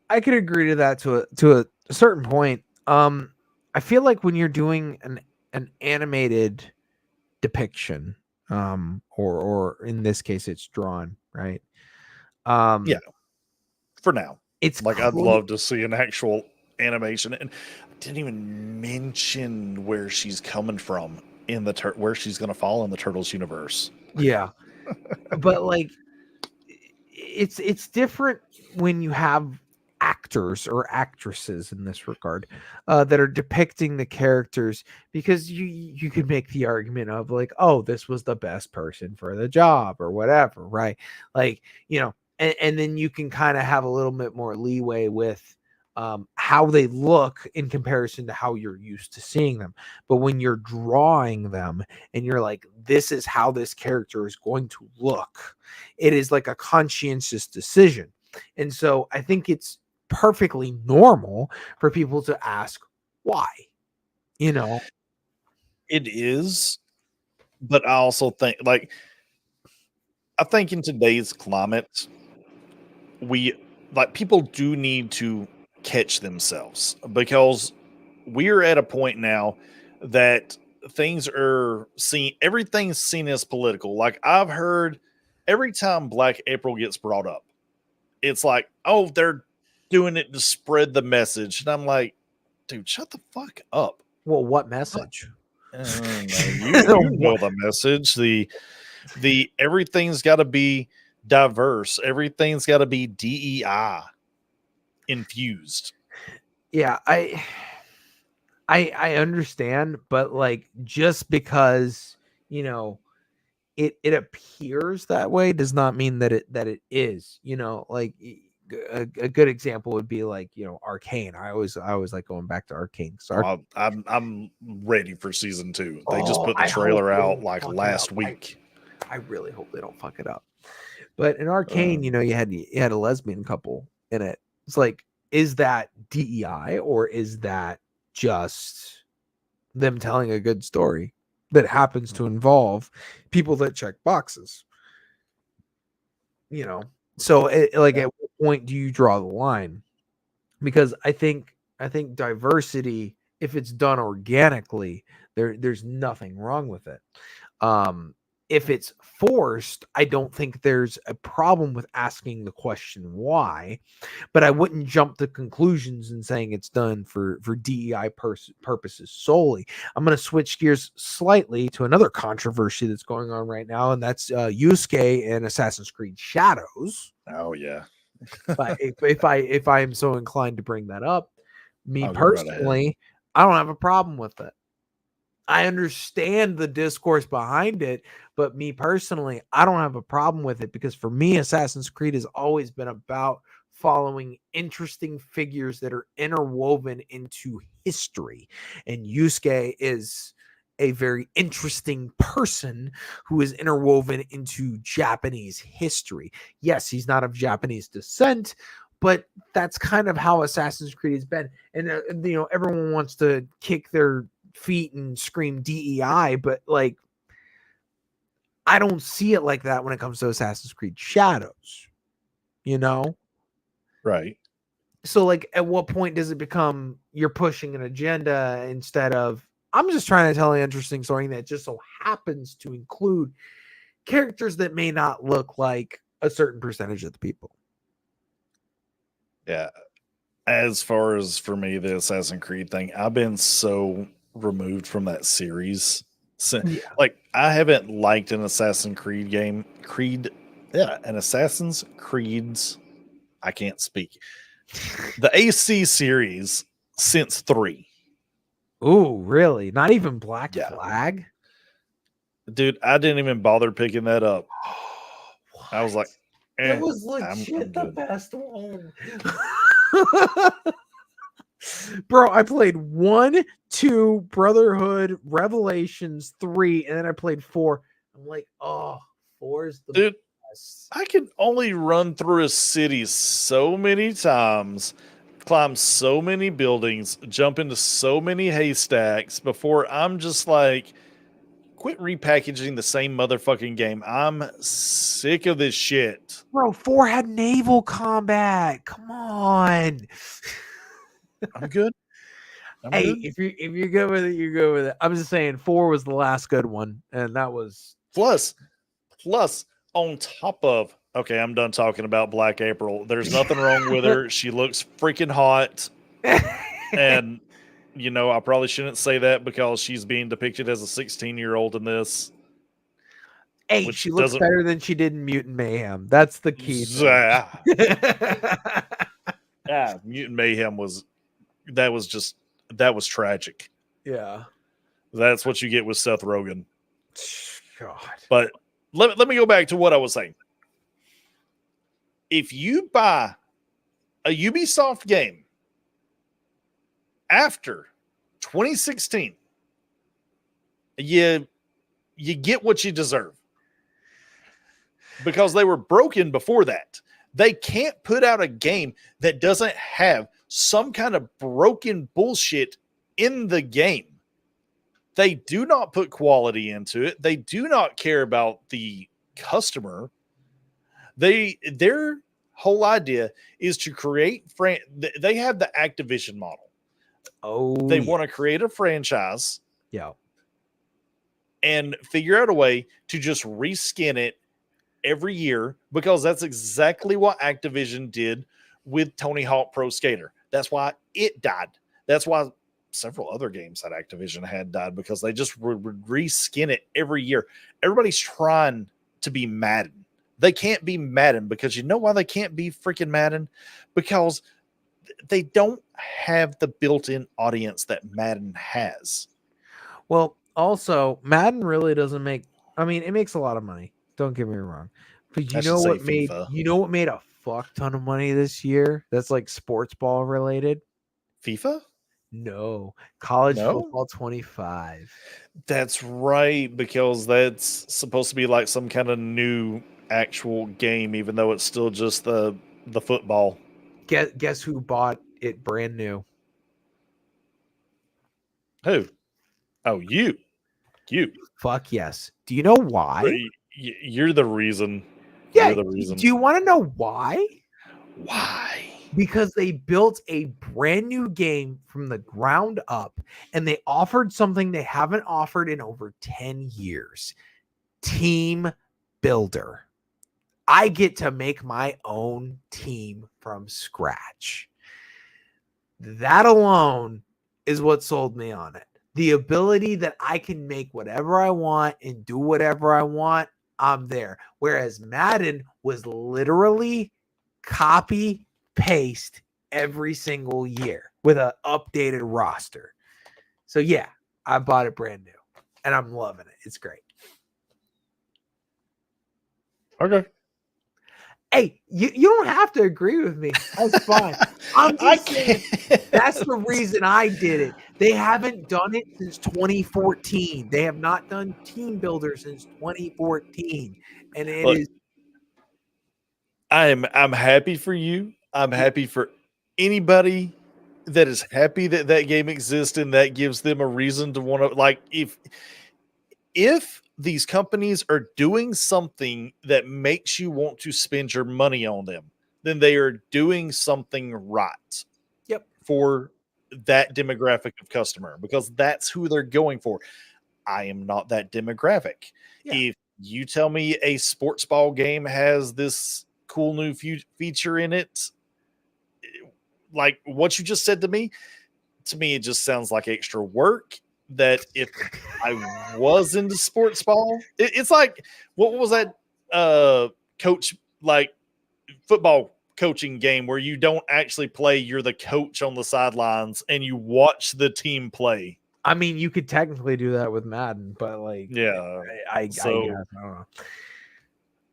I could agree to that to a certain point. I feel like when you're doing an animated depiction, or in this case it's drawn, right? Yeah, for now. It's like I'd love to see an actual animation, and I didn't even mention where she's coming from in the where she's going to fall in the Turtles universe. Yeah. But like it's different when you have actors or actresses in this regard that are depicting the characters, because you could make the argument of like, oh, this was the best person for the job or whatever, right? Like, and then you can kind of have a little bit more leeway with how they look in comparison to how you're used to seeing them. But when you're drawing them and you're like, this is how this character is going to look, it is like a conscientious decision. And so I think it's perfectly normal for people to ask why. It is, but I also think, I think in today's climate, people do need to catch themselves, because we're at a point now that everything's seen as political. Like I've heard every time Black April gets brought up, it's like, oh, they're doing it to spread the message. And I'm like, dude, shut the fuck up. Well, what message? You know the message. The everything's got to be diverse. Everything's got to be DEI infused. Yeah, I understand, but like, just because it appears that way does not mean that it is. Like a good example would be like Arcane. I always like going back to Arcane. So I'm ready for season 2. They just Oh, put the I trailer hope they out don't like fuck it last up. week. I really hope they don't fuck it up. But in Arcane, you had a lesbian couple in it. It's like, is that DEI or is that just them telling a good story that happens to involve people that check boxes? So at what point do you draw the line? Because I think diversity, if it's done organically, there's nothing wrong with it. If it's forced, I don't think there's a problem with asking the question why, but I wouldn't jump to conclusions and saying it's done for DEI purposes solely. I'm going to switch gears slightly to another controversy that's going on right now, and that's Yusuke and Assassin's Creed Shadows. Oh yeah. But if I am so inclined to bring that up, me personally, right, I don't have a problem with it. I understand the discourse behind it, but me personally, I don't have a problem with it, because for me, Assassin's Creed has always been about following interesting figures that are interwoven into history. And Yusuke is a very interesting person who is interwoven into Japanese history. Yes, he's not of Japanese descent, but that's kind of how Assassin's Creed has been. And everyone wants to kick their feet and scream DEI, but like, I don't see it like that when it comes to Assassin's Creed Shadows, Right. So like, at what point does it become you're pushing an agenda instead of I'm just trying to tell an interesting story that just so happens to include characters that may not look like a certain percentage of the people. Yeah. As far as for me, the Assassin's Creed thing, I've been so removed from that series. Yeah. Like, I haven't liked an Assassin's Creed game. An Assassin's Creed's, I can't speak. The AC series since 3. Ooh, really? Not even Black Yeah. Flag? Dude, I didn't even bother picking that up. I was like, It was I'm legit the good. best one. Bro, I played 1, 2, Brotherhood, Revelations, 3, and then I played 4. I'm like, oh, 4 is the Dude, best. I can only run through a city so many times, climb so many buildings, jump into so many haystacks before I'm just like, quit repackaging the same motherfucking game. I'm sick of this shit. Bro, 4 had naval combat. Come on. I'm good. Hey, if you're good with it, you're good with it. I'm just saying 4 was the last good one, and that was Plus, on top of, okay, I'm done talking about Black April. There's nothing wrong with her. She looks freaking hot. And, I probably shouldn't say that because she's being depicted as a 16-year-old in this. Hey, Which she looks doesn't. better than she did in Mutant Mayhem. That's the key thing. Yeah, Mutant Mayhem was tragic. Yeah. That's what you get with Seth Rogen. God. But let me go back to what I was saying. If you buy a Ubisoft game after 2016, you get what you deserve. Because they were broken before that. They can't put out a game that doesn't have some kind of broken bullshit in the game. They do not put quality into it. They do not care about the customer. Their whole idea is to create they have the Activision model. Oh, they want to create a franchise. Yeah. And figure out a way to just reskin it every year, because that's exactly what Activision did with Tony Hawk Pro Skater. That's why it died. That's why several other games that Activision had died, because they just would reskin it every year. Everybody's trying to be Madden. They can't be Madden, because you know why they can't be freaking Madden? Because they don't have the built-in audience that Madden has. Well, also, Madden really doesn't make. I mean, it makes a lot of money. Don't get me wrong, but you know what made a fuck ton of money this year? That's like sports ball related. FIFA? No, college football 25. That's right, because that's supposed to be like some kind of new actual game, even though it's still just the football. Guess who bought it brand new? Who? Oh, you. Fuck yes. Do you know why? You're the reason. Yeah. You're the reason. Do you want to know why? Why? Because they built a brand new game from the ground up, and they offered something they haven't offered in over 10 years. Team Builder. I get to make my own team from scratch. That alone is what sold me on it. The ability that I can make whatever I want and do whatever I want, I'm there. Whereas Madden was literally copy paste every single year with an updated roster. So yeah, I bought it brand new and I'm loving it. It's great. Okay. Hey, you don't have to agree with me. That's fine. I'm I just saying can't. that's the reason I did it. They haven't done it since 2014. They have not done Team Builder since 2014, and it Look, is. I'm happy for you. I'm happy for anybody that is happy that that game exists and that gives them a reason to want to like if these companies are doing something that makes you want to spend your money on them, then they are doing something right Yep. for that demographic of customer because that's who they're going for. I am not that demographic. Yeah. If you tell me a sports ball game has this cool new feature in it, like what you just said to me it just sounds like extra work that if I was into sports ball, it's like what was that coach like football coaching game where you don't actually play, you're the coach on the sidelines and you watch the team play. I mean, you could technically do that with Madden, but like, Yeah. I guess I don't know.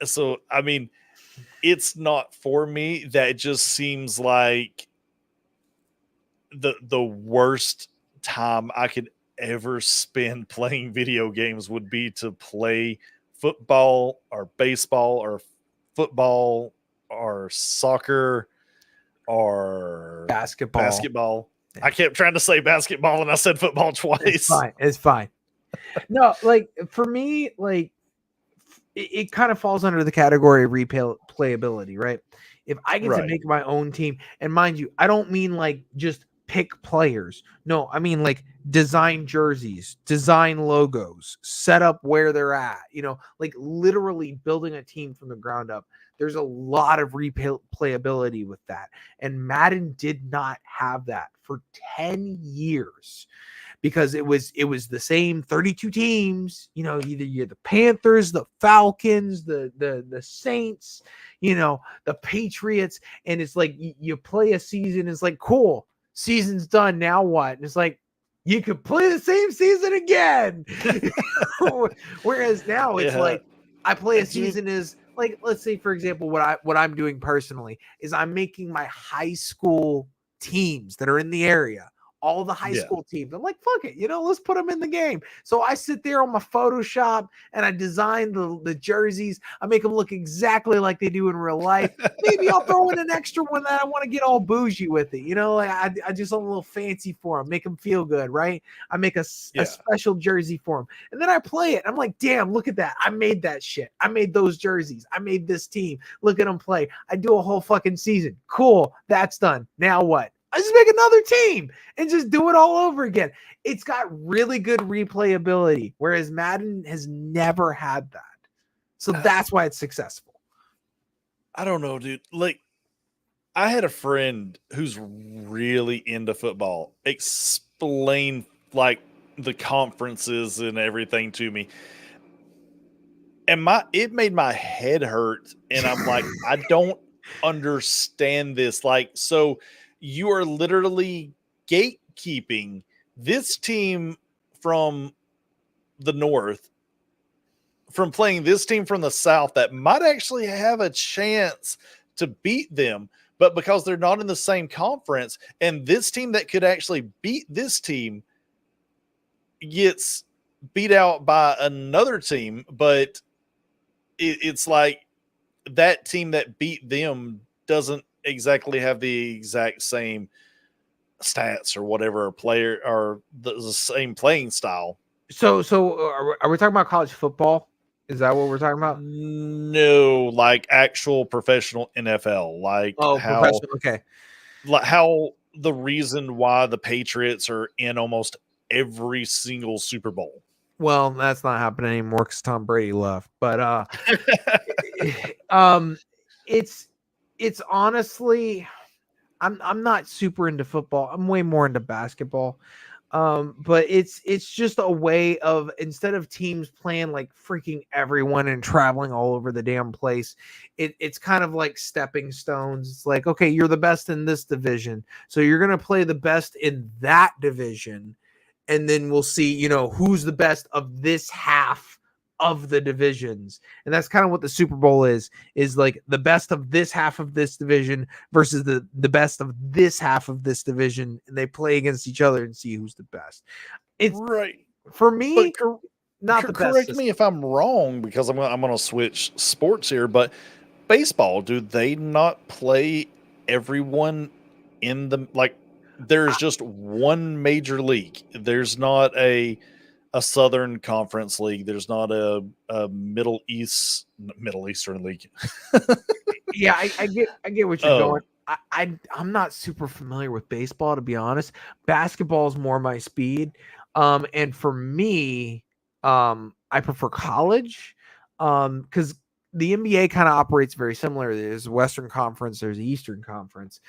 So I mean, it's not for me. That just seems like the worst time I could ever spend playing video games would be to play football or baseball or football or soccer or Basketball. I kept trying to say basketball and I said football twice. It's fine. No, like for me, like it kind of falls under the category of replayability, right? If I get to Right. make my own team, and mind you, I don't mean like just pick players. No, I mean like design jerseys, design logos, set up where they're at, like literally building a team from the ground up. There's a lot of replayability with that. And Madden did not have that for 10 years. Because it was the same 32 teams, either you're the Panthers, the Falcons, the Saints, the Patriots, and it's like you play a season, it's like cool, season's done, now what? And it's like you could play the same season again. Whereas now it's like I play a season is like, let's say for example, what I'm doing personally is I'm making my high school teams that are in the area. All the high school teams. I'm like, fuck it, let's put them in the game. So I sit there on my Photoshop and I design the jerseys. I make them look exactly like they do in real life. Maybe I'll throw in an extra one that I want to get all bougie with it. Like I do something a little fancy for them, make them feel good, right? I make a special jersey for them. And then I play it. I'm like, damn, look at that. I made that shit. I made those jerseys. I made this team. Look at them play. I do a whole fucking season. Cool. That's done. Now what? I just make another team and just do it all over again. It's got really good replayability, whereas Madden has never had that. So that's why it's successful. I don't know, dude. Like, I had a friend who's really into football explain like the conferences and everything to me. And it made my head hurt. And I'm like, I don't understand this. Like, so you are literally gatekeeping this team from the north from playing this team from the south that might actually have a chance to beat them, but because they're not in the same conference, and this team that could actually beat this team gets beat out by another team, but it's like that team that beat them doesn't exactly have the exact same stats or whatever player or the same playing style. So are we talking about college football? Is that what we're talking about? No, like actual professional NFL, like okay. Like how the reason why the Patriots are in almost every single Super Bowl. Well, that's not happening anymore because Tom Brady left. But it's honestly, I'm not super into football. I'm way more into basketball. But it's just a way of, instead of teams playing like freaking everyone and traveling all over the damn place, it's kind of like stepping stones. It's like, okay, you're the best in this division, so you're gonna play the best in that division, and then we'll see, who's the best of this half of the divisions. And that's kind of what the Super Bowl is like the best of this half of this division versus the best of this half of this division. And they play against each other and see who's the best. It's right. for me, not the best. Correct me if I'm wrong, because I'm going to switch sports here, but baseball, do they not play everyone in the, like, there's just one major league. There's not a Southern Conference league. There's not a Middle Eastern league. Yeah, I get what you're going. I'm not super familiar with baseball, to be honest. Basketball is more my speed. And for me, I prefer college. Because the NBA kind of operates very similar. There's Western Conference, there's the Eastern Conference.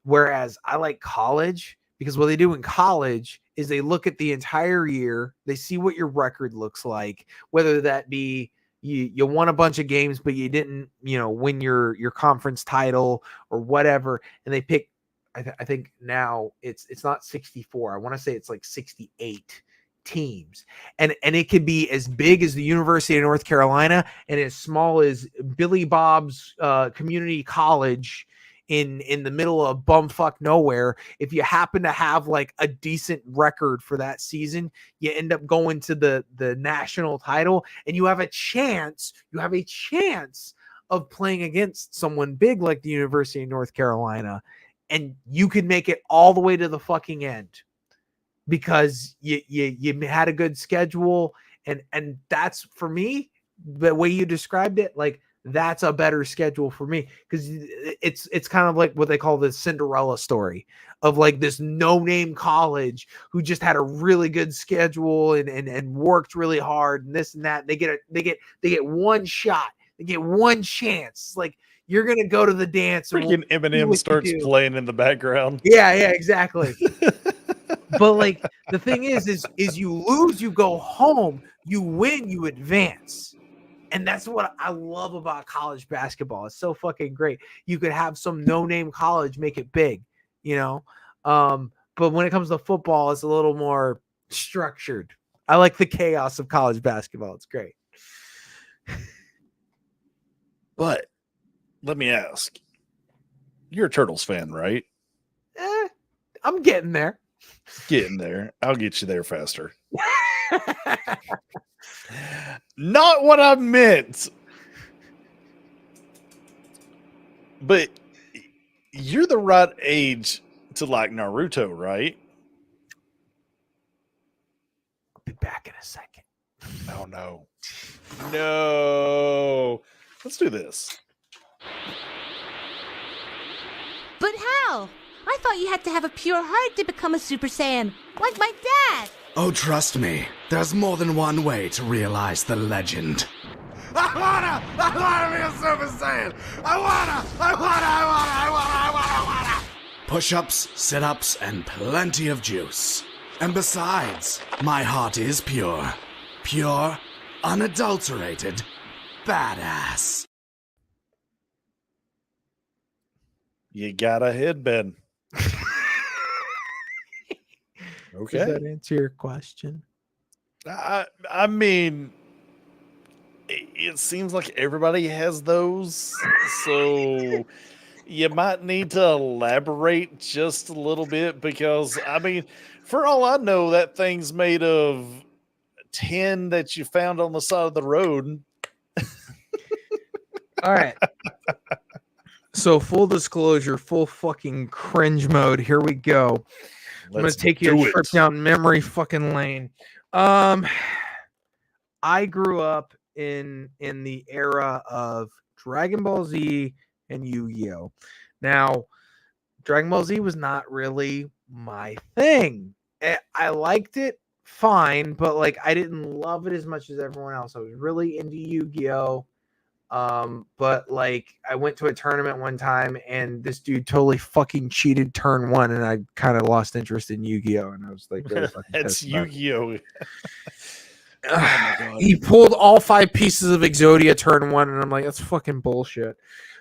Whereas I like college because what they do in college is they look at the entire year, they see what your record looks like, whether that be you won a bunch of games, but you didn't, win your conference title or whatever. And they pick, I think now it's not 64. I want to say it's like 68 teams. And it could be as big as the University of North Carolina and as small as Billy Bob's community college in the middle of bumfuck nowhere. If you happen to have like a decent record for that season, you end up going to the national title and you have a chance of playing against someone big like the University of North Carolina, and you can make it all the way to the fucking end because you had a good schedule. And that's, for me, the way you described it, like, that's a better schedule for me because it's kind of like what they call the Cinderella story of like this no-name college who just had a really good schedule and worked really hard and this and that. They get one shot, they get one chance. It's like, you're gonna go to the dance. Freaking Eminem starts playing in the background. Yeah, exactly. But like the thing is you lose, you go home. You win, you advance. And that's what I love about college basketball. It's so fucking great. You could have some no-name college make it big, But when it comes to football, it's a little more structured. I like the chaos of college basketball. It's great. But let me ask, you're a Turtles fan, right? I'm getting there. Getting there. I'll get you there faster. Not what I meant. But you're the right age to like Naruto, right? I'll be back in a second. Oh, no. No. Let's do this. But how? I thought you had to have a pure heart to become a Super Saiyan, like my dad. Oh, trust me, there's more than one way to realize the legend. I wanna be a Super Saiyan! I wanna! Push-ups, sit-ups, and plenty of juice. And besides, my heart is pure. Pure, unadulterated, badass. You got a headband. Okay. Does that answer your question? I mean, it seems like everybody has those, so you might need to elaborate just a little bit because, I mean, for all I know, that thing's made of tin that you found on the side of the road. All right. So full disclosure, full fucking cringe mode. Here we go. I'm going to take you a trip down memory fucking lane. I grew up in the era of Dragon Ball Z and Yu-Gi-Oh. Now, Dragon Ball Z was not really my thing. I liked it fine, but like I didn't love it as much as everyone else. I was really into Yu-Gi-Oh. But like I went to a tournament one time and this dude totally fucking cheated turn one and I kind of lost interest in Yu-Gi-Oh, and I was like, really that's Yu-Gi-Oh. Oh my God. He pulled all 5 pieces of Exodia turn one and I'm like, that's fucking bullshit.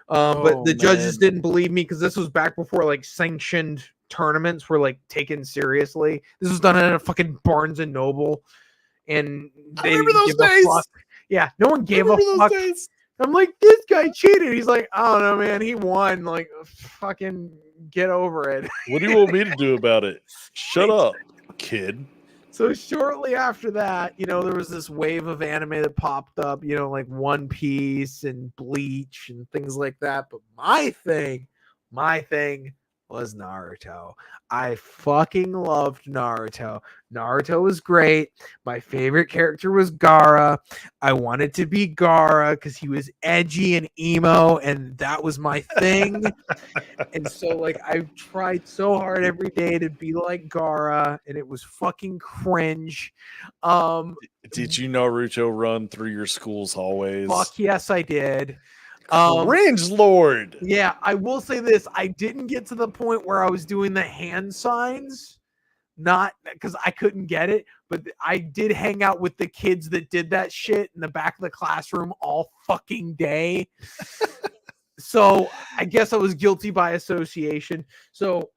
But the judges didn't believe me because this was back before like sanctioned tournaments were like taken seriously. This was done at a fucking Barnes and Noble. and I they remember didn't those give a days. fuck. Yeah, no one I gave a remember those fuck. days. I'm like, this guy cheated. He's like, I don't know, man. He won. Like, fucking get over it. What do you want me to do about it? Shut up, kid. So shortly after that, there was this wave of anime that popped up, like One Piece and Bleach and things like that. But my thing was Naruto. I fucking loved Naruto. Naruto was great. My favorite character was Gaara. I wanted to be Gaara because he was edgy and emo, and that was my thing. And so, like, I tried so hard every day to be like Gaara, and it was fucking cringe. Did you Naruto run through your school's hallways? Fuck yes, I did. Cringe Lord. Yeah, I will say this. I didn't get to the point where I was doing the hand signs, not because I couldn't get it, but I did hang out with the kids that did that shit in the back of the classroom all fucking day. So I guess I was guilty by association. So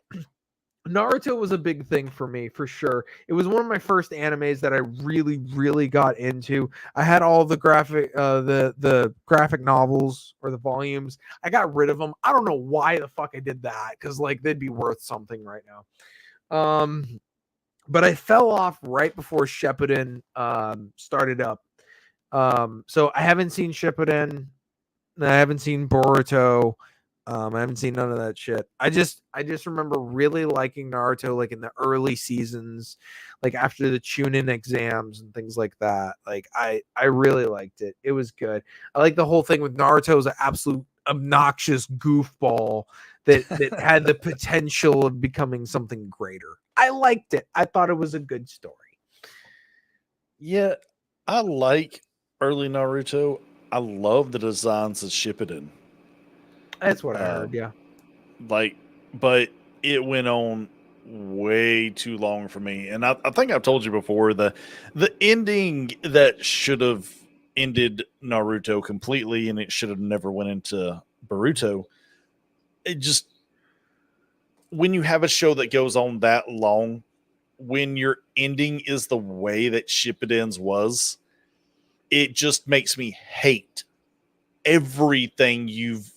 Naruto was a big thing for me, for sure. It was one of my first animes that I really, really got into. I had all the the graphic novels or the volumes. I got rid of them. I don't know why the fuck I did that, because like they'd be worth something right now. But I fell off right before Shippuden started up. So I haven't seen Shippuden. I haven't seen Boruto. I haven't seen none of that shit. I just remember really liking Naruto, like in the early seasons, like after the Chunin exams and things like that. Like I really liked it. It was good. I like the whole thing with Naruto as an absolute obnoxious goofball that had the potential of becoming something greater. I liked it. I thought it was a good story. Yeah, I like early Naruto. I love the designs of Shippuden. That's what I heard. Yeah. But it went on way too long for me. And I think I've told you before, the ending that should have ended Naruto completely and it should have never went into Boruto. It just, when you have a show that goes on that long, when your ending is the way that Shippuden's was, it just makes me hate everything you've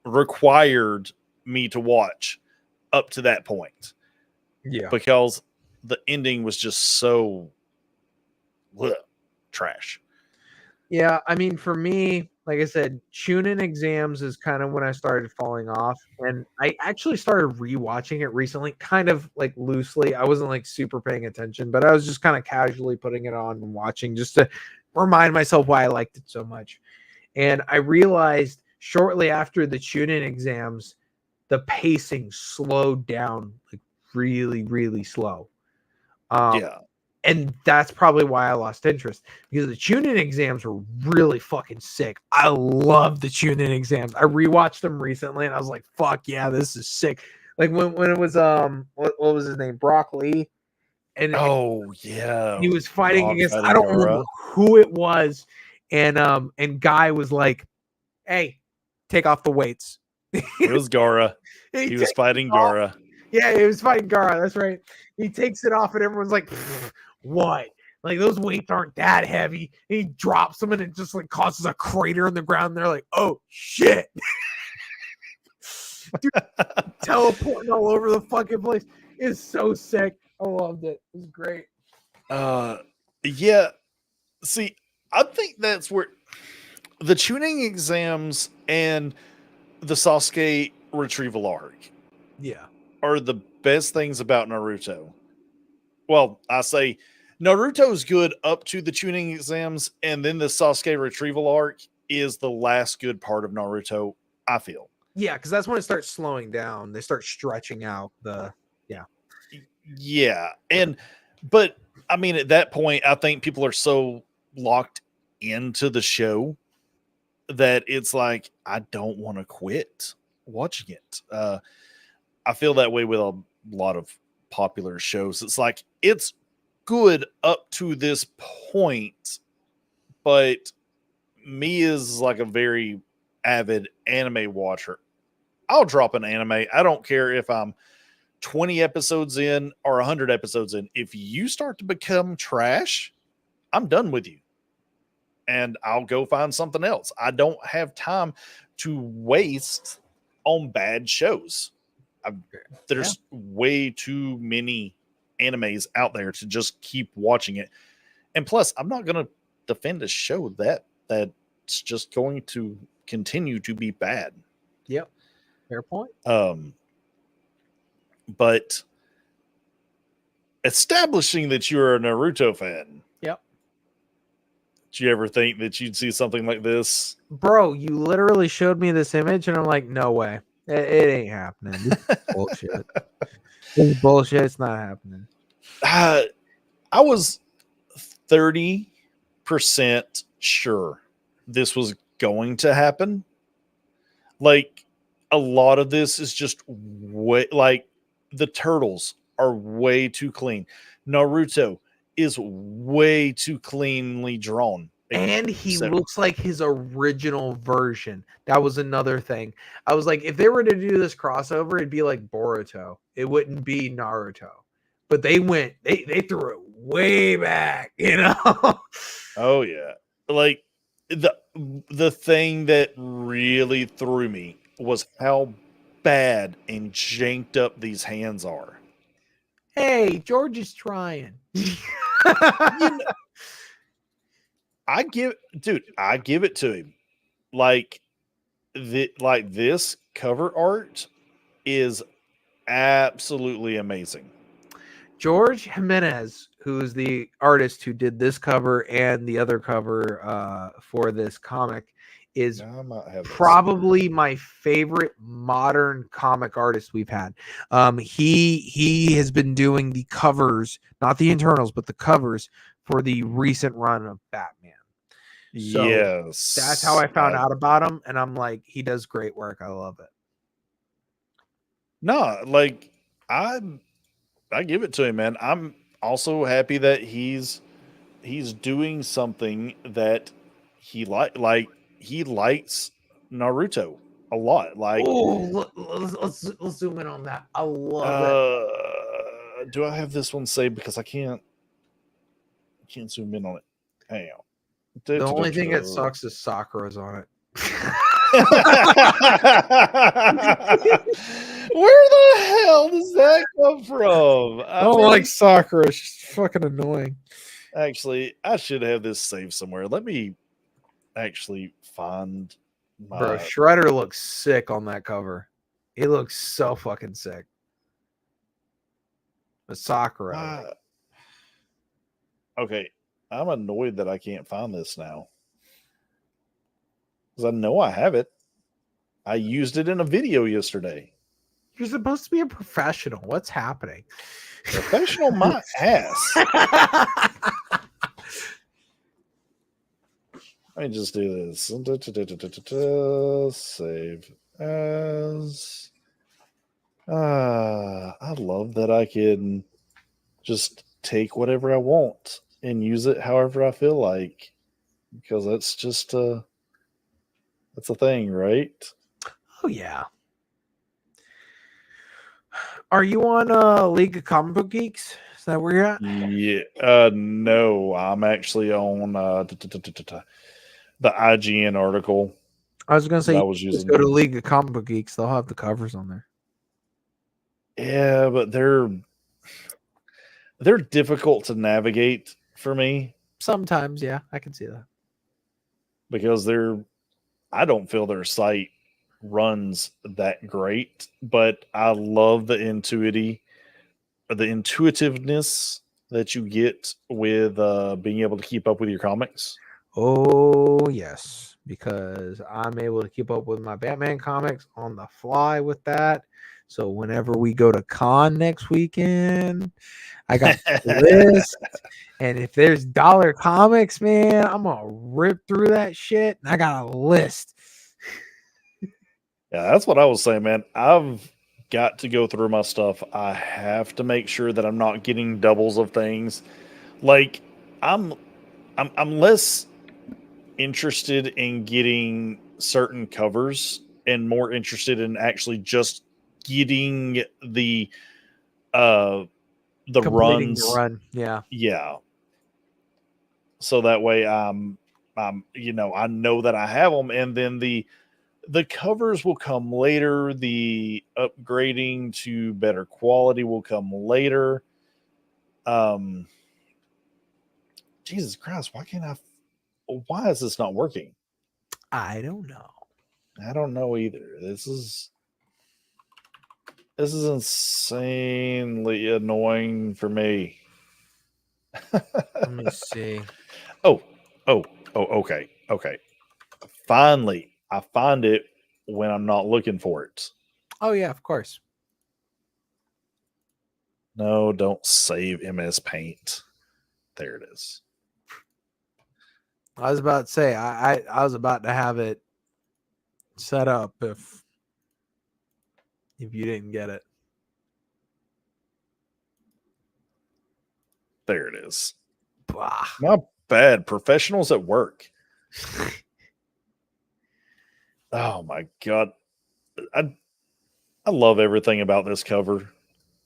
required me to watch up to that point. Yeah. Because the ending was just so trash. Yeah, I mean, for me, like I said, Chunin exams is kind of when I started falling off, and I actually started rewatching it recently, kind of like loosely. I wasn't like super paying attention, but I was just kind of casually putting it on and watching just to remind myself why I liked it so much. And I realized shortly after the Chunin exams, the pacing slowed down like really, really slow. Yeah. And that's probably why I lost interest, because the Chunin exams were really fucking sick. I love the Chunin exams. I rewatched them recently and I was like, fuck yeah, this is sick. Like when it was what was his name? Brock Lee. And Oh yeah. he was fighting Brock against, fighting I don't Gaara. remember who it was. And Guy was like, hey, take off the weights. It was Gaara. He was fighting Gaara. Yeah, he was fighting Gaara. That's right. He takes it off and everyone's like, what? Like those weights aren't that heavy. And he drops them and it just like causes a crater in the ground. They're like, oh shit. Dude, teleporting all over the fucking place. It's so sick. I loved it. It was great. Yeah. See, I think that's where the tuning exams and the Sasuke retrieval arc Yeah. are the best things about Naruto. Well, I say Naruto's good up to the tuning exams, and then the Sasuke retrieval arc is the last good part of Naruto, I feel. Yeah, because that's when it starts slowing down. They start stretching out the Yeah. But I mean, at that point, I think people are so locked into the show that it's like, I don't want to quit watching it. I feel that way with a lot of popular shows. It's like, it's good up to this point, but me as like a very avid anime watcher, I'll drop an anime. I don't care if I'm 20 episodes in or 100 episodes in. If you start to become trash, I'm done with you. And I'll go find something else. I don't have time to waste on bad shows. There's way too many animes out there to just keep watching it. And plus, I'm not going to defend a show that's just going to continue to be bad. Yep. Fair point. But establishing that you're a Naruto fan. Yep. Did you ever think that you'd see something like this? Bro, you literally showed me this image and I'm like, no way. It ain't happening. This is bullshit. This is bullshit. It's not happening. I was 30% sure this was going to happen. Like, a lot of this is just way, like, the turtles are way too clean. Naruto is way too cleanly drawn. And he looks like his original version. That was another thing. I was like, if they were to do this crossover, it'd be like Boruto. It wouldn't be Naruto. But they threw it way back, you know? Oh yeah. Like, the thing that really threw me was how bad and janked up these hands are. Hey, George is trying. I give it to him. Like this cover art is absolutely amazing. George Jimenez, who is the artist who did this cover and the other cover for this comic, is probably my favorite modern comic artist we've had. He has been doing the covers, not the internals, but the covers for the recent run of Batman. So yes, that's how I found out about him, and I'm like, he does great work. I love it. No, like I give it to him, man. I'm also happy that he's doing something that he like he likes Naruto a lot. Like, let's zoom in on that. I love it. Do I have this one saved? Because I can't zoom in on it. Hang on. The only thing that sucks is Sakura's on it. Where the hell does that come from? I don't like Sakura. She's fucking annoying. Actually, I should have this saved somewhere. Let me actually find my... Bro, Shredder looks sick on that cover. He looks so fucking sick. But Sakura. Okay. I'm annoyed that I can't find this now. Because I know I have it. I used it in a video yesterday. You're supposed to be a professional. What's happening? Professional my ass. Let me just do this. Save as. I love that I can just take whatever I want and use it however I feel like, because that's just that's a thing, right? Oh yeah. Are you on League of Comic Book Geeks? Is that where you're at? Yeah. No, I'm actually on the IGN article. I was gonna say I was using. Go to League of Comic Book Geeks. They'll have the covers on there. Yeah, but they're difficult to navigate for me. Sometimes, yeah, I can see that. Because I don't feel their site runs that great, but I love the intuitiveness that you get with being able to keep up with your comics. Oh yes, because I'm able to keep up with my Batman comics on the fly with that. So whenever we go to con next weekend, I got the list. And if there's dollar comics, man, I'm gonna rip through that shit. And I got a list. Yeah, that's what I was saying, man. I've got to go through my stuff. I have to make sure that I'm not getting doubles of things. Like, I'm less interested in getting certain covers and more interested in actually just getting the Completing runs. the run. Yeah. so that way I know that I have them, and then the covers will come later. The upgrading to better quality will come later. Jesus Christ, why is this not working? I don't know. I don't know either. This is insanely annoying for me. Let me see. Oh, okay. Finally, I find it when I'm not looking for it. Oh yeah, of course. No, don't save MS Paint. There it is. I was about to say I was about to have it set up if you didn't get it. There it is. Bah. Not bad. Professionals at work. Oh my god. I love everything about this cover.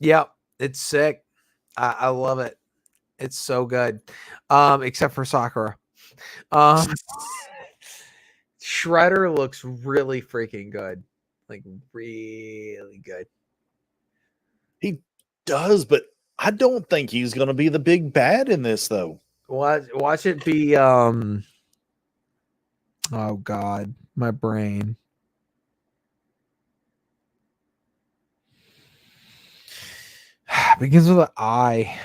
Yep, it's sick. I love it. It's so good. Except for Sakura. Shredder looks really freaking good. Like really good. He does, but I don't think he's going to be the big bad in this though. Watch it be oh god, my brain. Begins with an I.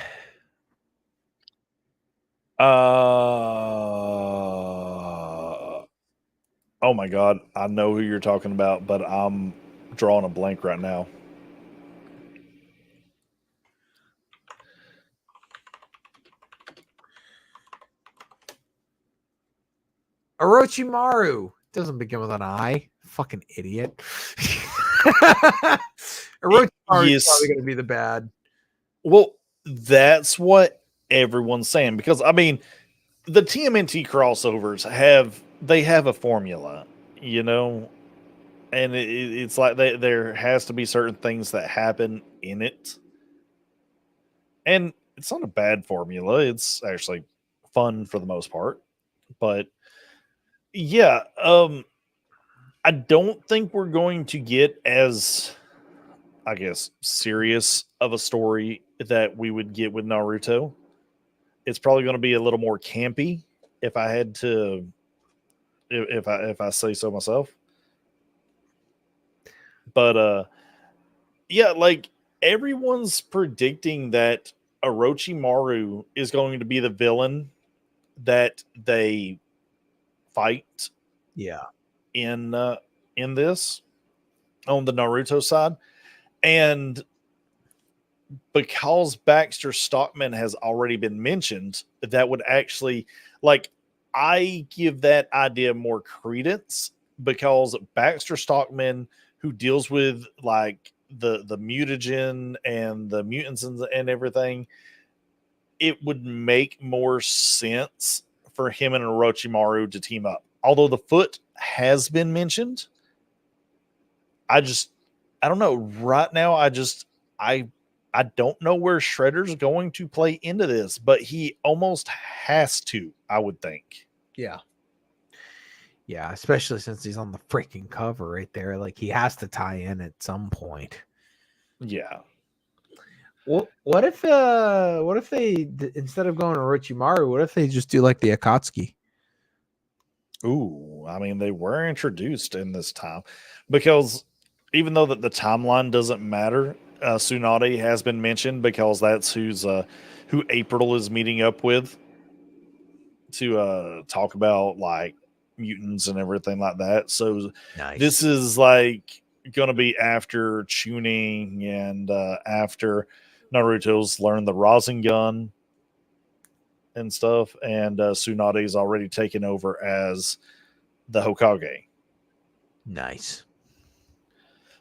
Oh my god, I know who you're talking about, but I'm drawing a blank right now. Orochimaru doesn't begin with an I. Fucking idiot. Orochimaru is Yes. probably going to be the bad. Well, that's what everyone's saying, because I mean, the TMNT crossovers have a formula, and it's like there has to be certain things that happen in it, and it's not a bad formula. It's actually fun for the most part, but yeah, I don't think we're going to get as, I guess, serious of a story that we would get with Naruto. It's probably going to be a little more campy, if I had to, if I say so myself. But yeah, like everyone's predicting that Orochimaru is going to be the villain that they fight Yeah. in this on the Naruto side. And because Baxter Stockman has already been mentioned, that would actually, like, I give that idea more credence, because Baxter Stockman, who deals with like the mutagen and the mutants and everything, it would make more sense for him and Orochimaru to team up. Although the foot has been mentioned, I don't know. Right now, I don't know where Shredder's going to play into this, but he almost has to, I would think. Yeah. Yeah, especially since he's on the freaking cover right there. Like he has to tie in at some point. Yeah. What if they instead of going to Orochimaru, what if they just do like the Akatsuki? Ooh, I mean, they were introduced in this time, because even though that the timeline doesn't matter, Tsunade has been mentioned, because that's who April is meeting up with to talk about like mutants and everything like that. So Nice. this is like going to be after Chunin and after Naruto's learned the Rasengan and stuff, and Tsunade's already taken over as the Hokage. Nice.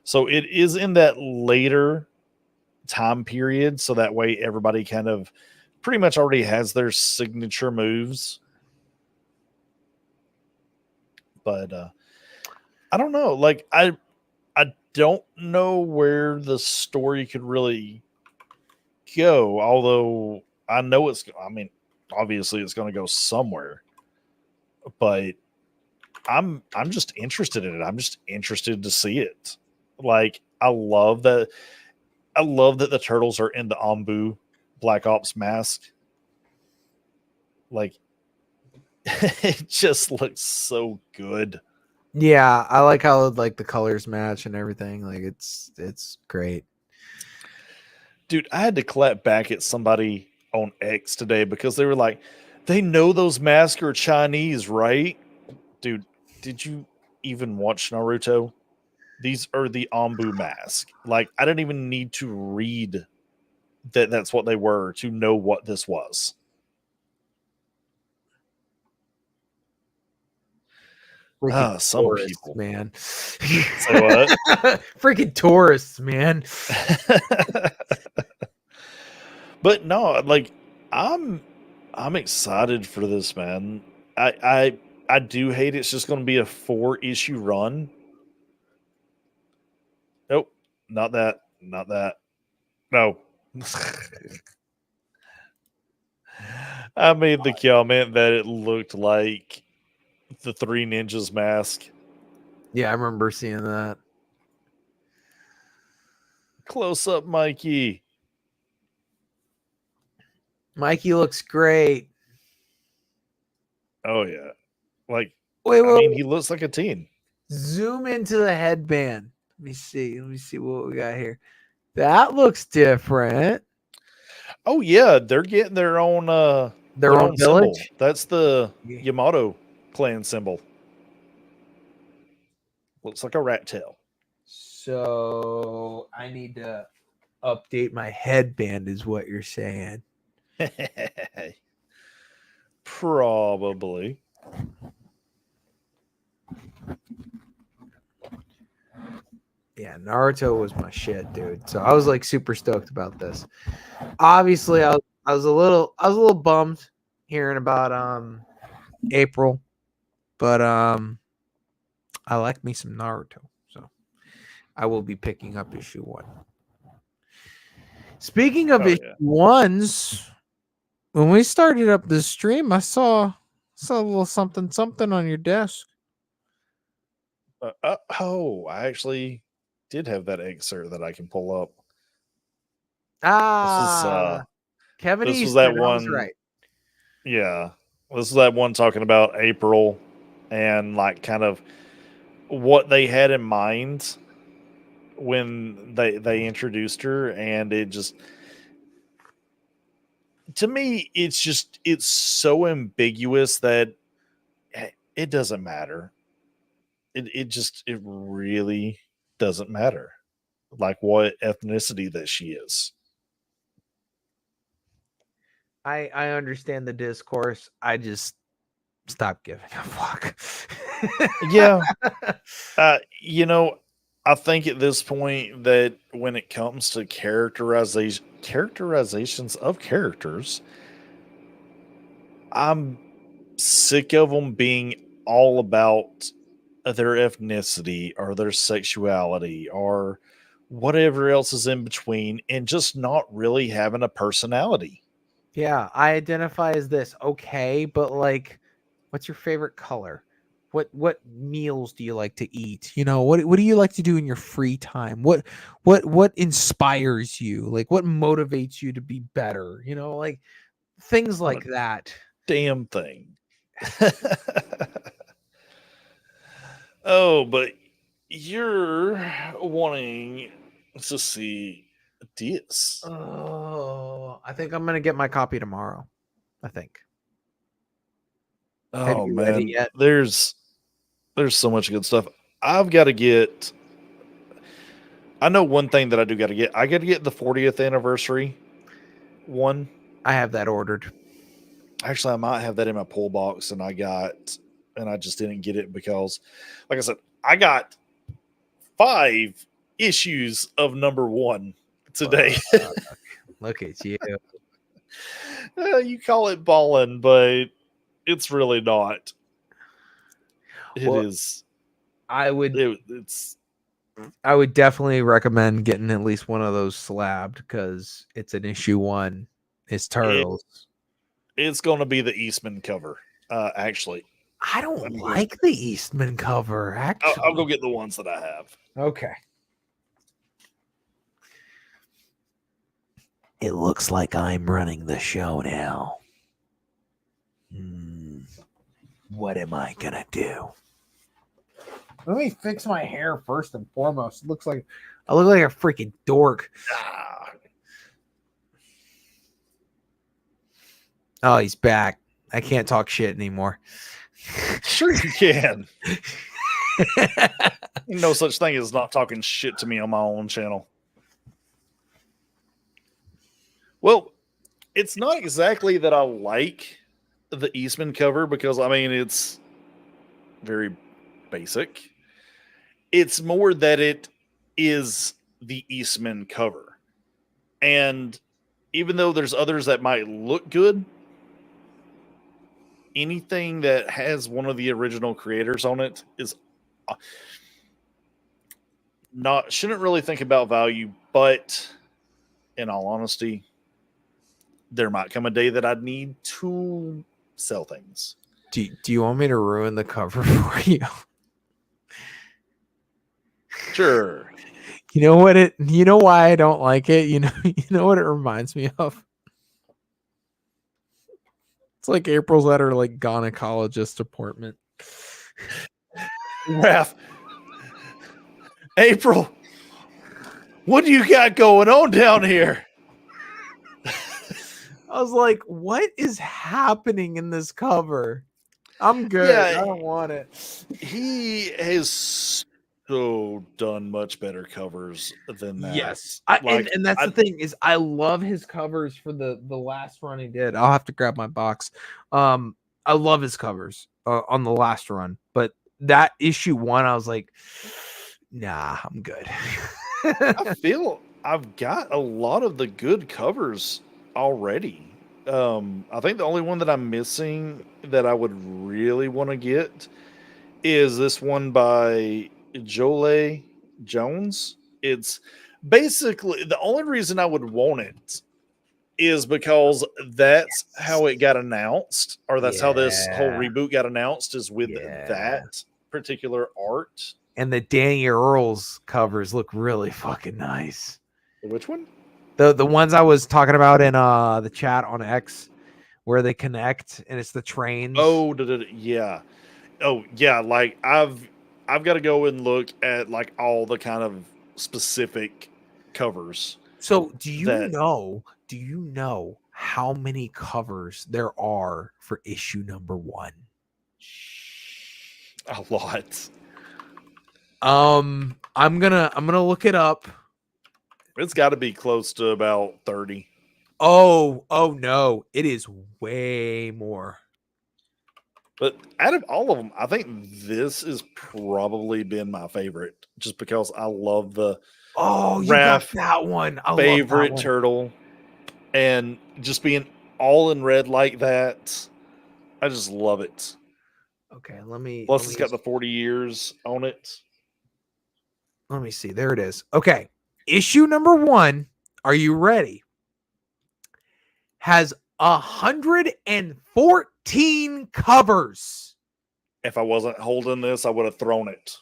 So it is in that later time period, so that way everybody kind of pretty much already has their signature moves. But I don't know. Like I don't know where the story could really go. Although I know I mean, obviously it's going to go somewhere. But I'm just interested in it. I'm just interested to see it. Like I love that the turtles are in the Ombu Black Ops mask. Like it just looks so good. Yeah, I like how like the colors match and everything. Like it's great. Dude, I had to clap back at somebody on X today because they were like, they know those masks are Chinese, right? Dude, did you even watch Naruto? These are the Ombu mask. Like, I didn't even need to read that that's what they were to know what this was. Freaking Some tourists, people. man. Say what? Freaking tourists, man. But no, like I'm excited for this, man. I do hate it's just going to be a 4-issue run. Nope, not that. Not that. No. I made the comment that it looked like the Three Ninjas mask. Yeah, I remember seeing that. Close up, Mikey. Mikey looks great. Oh yeah, like Wait, I wait, mean, wait. he looks like a teen. Zoom into the headband. Let me see. Let me see what we got here. That looks different. Oh yeah, they're getting their own Own symbol. village. That's the Yeah. Yamato clan symbol. Looks like a rat tail. So I need to update my headband, is what you're saying. Probably. Yeah, Naruto was my shit, dude. So I was like super stoked about this. Obviously, I was a little bummed hearing about April, but I like me some Naruto, so I will be picking up issue 1. Speaking of issue 1s, when we started up this stream, I saw a little something on your desk. I actually did have that excerpt that I can pull up. Kevin this was Eastman, that I was one. right. Yeah, this is that one talking about April and like kind of what they had in mind when they introduced her, and it just, to me, it's so ambiguous that it doesn't matter. It really doesn't matter, like what ethnicity that she is. I understand the discourse. I just stopped giving a fuck. Yeah. I think at this point that when it comes to characterizations of characters, I'm sick of them being all about their ethnicity or their sexuality or whatever else is in between, and just not really having a personality. Yeah, I identify as this. Okay, but like, what's your favorite color? What meals do you like to eat? You know, what do you like to do in your free time? What inspires you? Like, what motivates you to be better? You know, like things like that. Damn thing. Oh, but you're wanting to see this. Oh, I think I'm gonna get my copy tomorrow. I think. Have Oh you read it man, yet? there's so much good stuff. I've got to get. I know one thing that I do got to get. I got to get the 40th anniversary one. I have that ordered. Actually, I might have that in my pull box, and I just didn't get it because, like I said, I got 5 issues of #1 today. Look at you. You call it ballin', but it's really not. It is. I would It's. I would definitely recommend getting at least one of those slabbed because it's an issue 1. It's turtles. It's going to be the Eastman cover. Actually, I don't like the Eastman cover. Actually, I'll go get the ones that I have. Okay. It looks like I'm running the show now. What am I gonna do? Let me fix my hair first and foremost. It looks like I look like a freaking dork. Oh, he's back. I can't talk shit anymore. Sure you can. No such thing as not talking shit to me on my own channel. Well, it's not exactly that I like the Eastman cover because, I mean, it's very basic. It's more that it is the Eastman cover. And even though there's others that might look good, anything that has one of the original creators on it is shouldn't really think about value, but in all honesty, there might come a day that I'd need to sell things. Do you want me to ruin the cover for you? Sure. You know why I don't like it? You know what it reminds me of? It's like April's at her like gynecologist appointment. Raph. April, what do you got going on down here? I was like, what is happening in this cover? I'm good. Yeah, I don't want it. He has so done much better covers than that. Yes. And that's the thing is I love his covers for the last run he did. I'll have to grab my box. I love his covers on the last run, but that issue 1, I was like, nah, I'm good. I feel I've got a lot of the good covers already. I think the only one that I'm missing that I would really want to get is this one by Jolie Jones. It's basically the only reason I would want it is because that's how it got announced, or that's how this whole reboot got announced, is with that particular art. And the Danny Earls covers look really fucking nice. Which one? The ones I was talking about in the chat on X, where they connect and it's the trains. Oh, yeah. Oh, yeah. Like I've got to go and look at like all the kind of specific covers. So do you know how many covers there are for issue number 1? A lot. I'm gonna look it up. It's got to be close to about 30. Oh no, it is way more. But out of all of them, I think this has probably been my favorite, just because I love the you got that one. I favorite love that one. turtle, and just being all in red like that. I just love it. Okay, let me. Plus, it's got the 40 years on it. Let me see. There it is. Okay, issue number 1. Are you ready? Has 114 covers. If I wasn't holding this, I would have thrown it.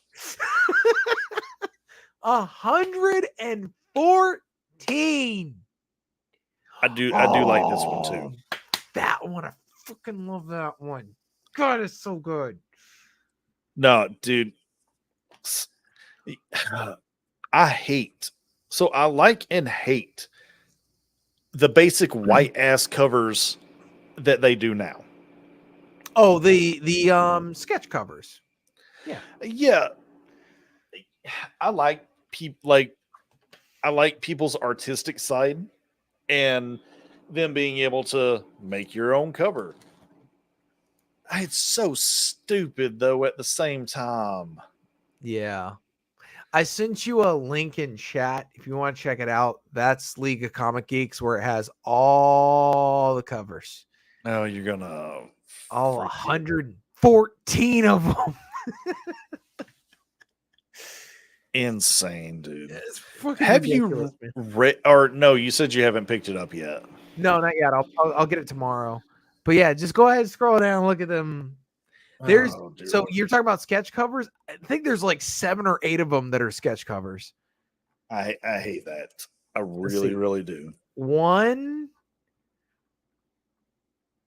114. I do like this one too. That one, I fucking love that one. God, it's so good. No, dude. I hate. So I like and hate the basic white ass covers that they do now. Oh, the sketch covers. Yeah. Yeah. I like people's artistic side and them being able to make your own cover. It's so stupid though at the same time. Yeah. I sent you a link in chat if you want to check it out. That's League of Comic Geeks, where it has all the covers. Oh, you're gonna all 114 of them. Insane, dude. Have you read? Or no? You said you haven't picked it up yet. No, not yet. I'll get it tomorrow. But yeah, just go ahead and scroll down and look at them. There's Oh, dear so Lord. you're talking about sketch covers. I think there's like 7 or 8 of them that are sketch covers. I hate that. I Let's really, see. really do. 1,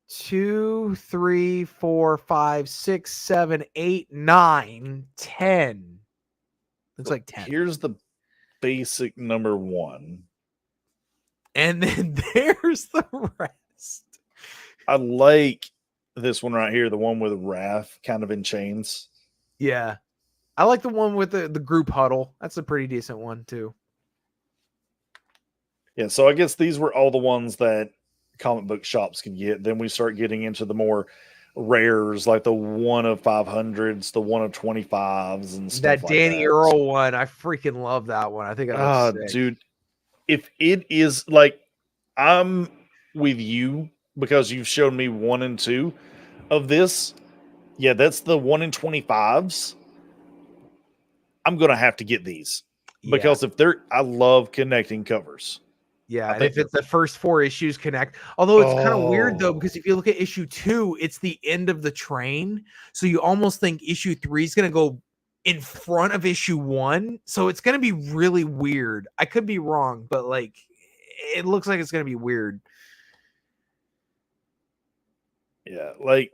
2, 3, 4, 5, 6, 7, 8, 9, 10. It's like 10. Here's the basic number 1. And then there's the rest. I like this one right here, the one with Wrath kind of in chains. Yeah. I like the one with the group huddle. That's a pretty decent one too. Yeah, so I guess these were all the ones that comic book shops could get. Then we start getting into the more rares, like the 1 of 500s, the 1 of 25s, and stuff That like Danny that. Earl one, I freaking love that one. I think that looks sick. Dude, if it is like, I'm with you because you've shown me 1 and 2 of this. Yeah, that's the 1 in 25s. I'm gonna have to get these because if they're, I love connecting covers. Yeah, I and think if it's the first 4 issues connect, although it's kind of weird though, Oh. because if you look at issue 2, it's the end of the train, so you almost think issue 3 is gonna go in front of issue 1, so it's gonna be really weird. I could be wrong, but like, it looks like it's gonna be weird. Yeah, like,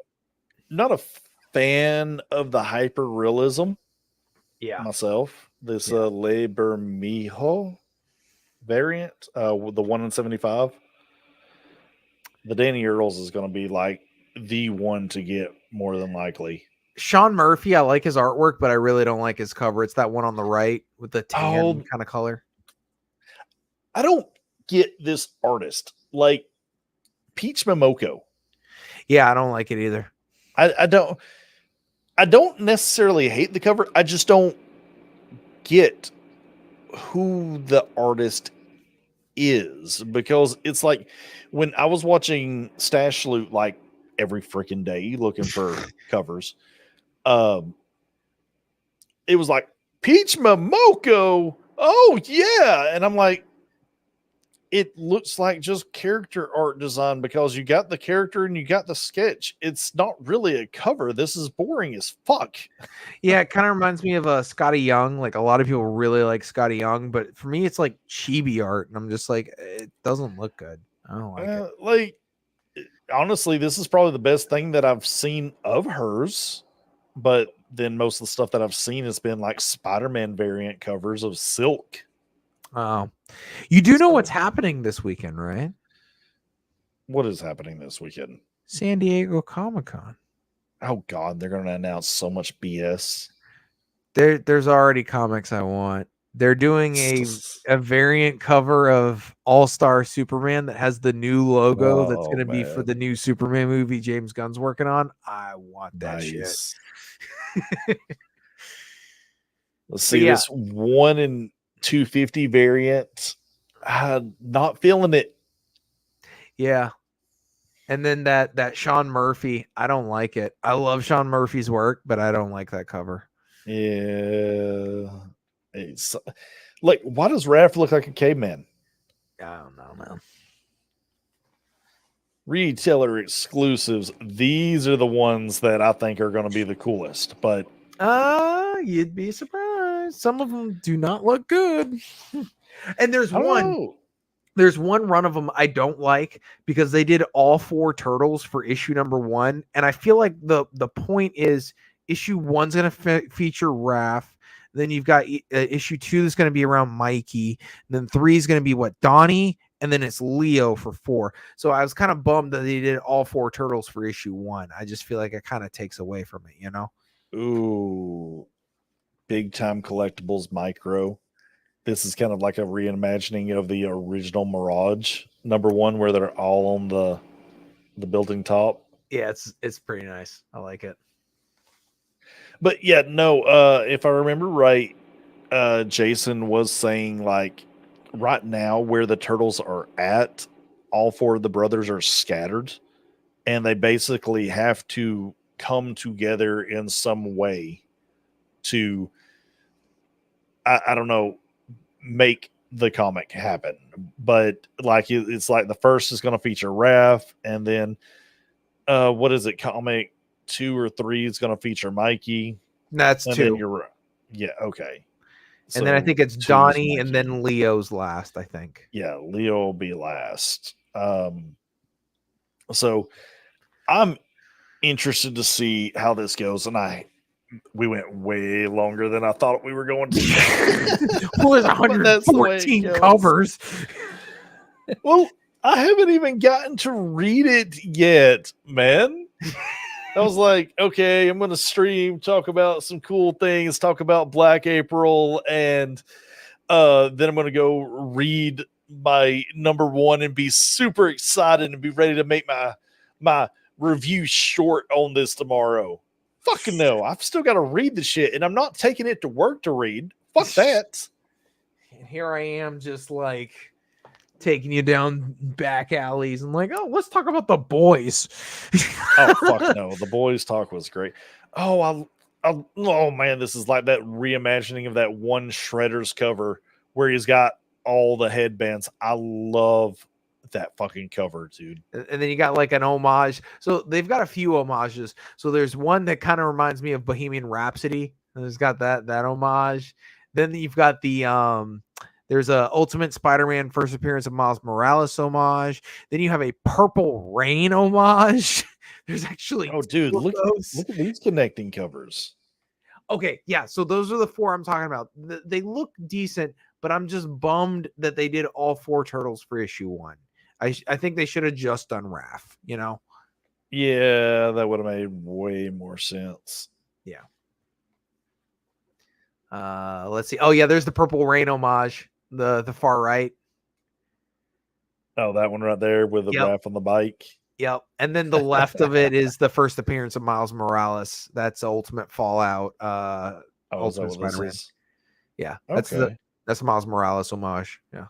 not a fan of the hyper realism Yeah, myself. This Yeah. Le Bermejo variant, with the 1 in 75. The Danny Earls is going to be like the one to get more than likely. Sean Murphy, I like his artwork, but I really don't like his cover. It's that one on the right with the tan kind of color. I don't get this artist. Like Peach Momoko. Yeah, I don't like it either. I don't necessarily hate the cover. I just don't get who the artist is, because it's like when I was watching Stash Loot like every freaking day looking for covers, it was like Peach Momoko. Oh yeah. And I'm like, it looks like just character art design because you got the character and you got the sketch. It's not really a cover. This is boring as fuck. Yeah, it kind of reminds me of Scotty Young. Like a lot of people really like Scotty Young, but for me, it's like chibi art, and I'm just like, it doesn't look good. I don't like it. Like, honestly, this is probably the best thing that I've seen of hers. But then most of the stuff that I've seen has been like Spider-Man variant covers of Silk. Oh, you do know what's happening this weekend, right? What is happening this weekend? San Diego Comic-Con. Oh God, they're going to announce so much BS. There's already comics I want. They're doing a variant cover of All-Star Superman that has the new logo that's going to be for the new Superman movie James Gunn's working on. I want that shit. Let's see this 1 in 250 variant. Not feeling it. Yeah. And then that Sean Murphy, I don't like it. I love Sean Murphy's work, but I don't like that cover. Yeah. It's like, why does Raph look like a caveman? I don't know, man. Retailer exclusives. These are the ones that I think are going to be the coolest, but you'd be surprised. Some of them do not look good. And there's one run of them I don't like because they did all 4 turtles for issue number 1, and I feel like the point is issue 1's going to feature Raph. Then you've got issue 2 that's going to be around Mikey. And then 3 is going to be Donnie, and then it's Leo for 4. So I was kind of bummed that they did all 4 turtles for issue 1. I just feel like it kind of takes away from it, you know? Ooh, Big Time Collectibles Micro. This is kind of like a reimagining of the original Mirage number 1, where they're all on the building top. Yeah, it's pretty nice. I like it. But yeah, no, if I remember right, Jason was saying like right now where the turtles are at, all 4 of the brothers are scattered, and they basically have to come together in some way to, I don't know, make the comic happen. But like it's like the first is going to feature Raph, and then what is it? Comic 2 or 3 is going to feature Mikey. That's And 2. then you're yeah, okay. And then I think it's 2's Donnie, Mikey. and then Leo's last, I think. Yeah, Leo will be last. So I'm interested to see how this goes, and we went way longer than I thought we were going to. Well, there's But that's the way it 114 goes. covers. Well, I haven't even gotten to read it yet, man. I was like, okay, I'm going to stream, talk about some cool things, talk about Black April, and then I'm going to go read my number 1 and be super excited and be ready to make my review short on this tomorrow. Fucking no, I've still got to read the shit, and I'm not taking it to work to read. Fuck that. And here I am, just like taking you down back alleys and like, oh, let's talk about The Boys. Oh fuck no, The Boys talk was great. Oh man, this is like that reimagining of that one Shredder's cover where he's got all the headbands. I love that fucking cover, dude. And then you got like an homage. So they've got a few homages. So there's one that kind of reminds me of Bohemian Rhapsody. And it's got that homage. Then you've got the there's a Ultimate Spider-Man first appearance of Miles Morales homage. Then you have a Purple Rain homage. There's actually dude, look at these connecting covers. Okay, yeah. So those are the 4 I'm talking about. They look decent, but I'm just bummed that they did all 4 turtles for issue 1. I think they should have just done Raph, you know? Yeah, that would have made way more sense. Yeah. Let's see. Oh yeah, there's the Purple Rain homage, the far right. Oh, that one right there with the Raph on the bike. Yep. And then the left of it is the first appearance of Miles Morales. That's Ultimate Fallout. Ultimate Spider-Man. Yeah, that's Miles Morales homage. Yeah.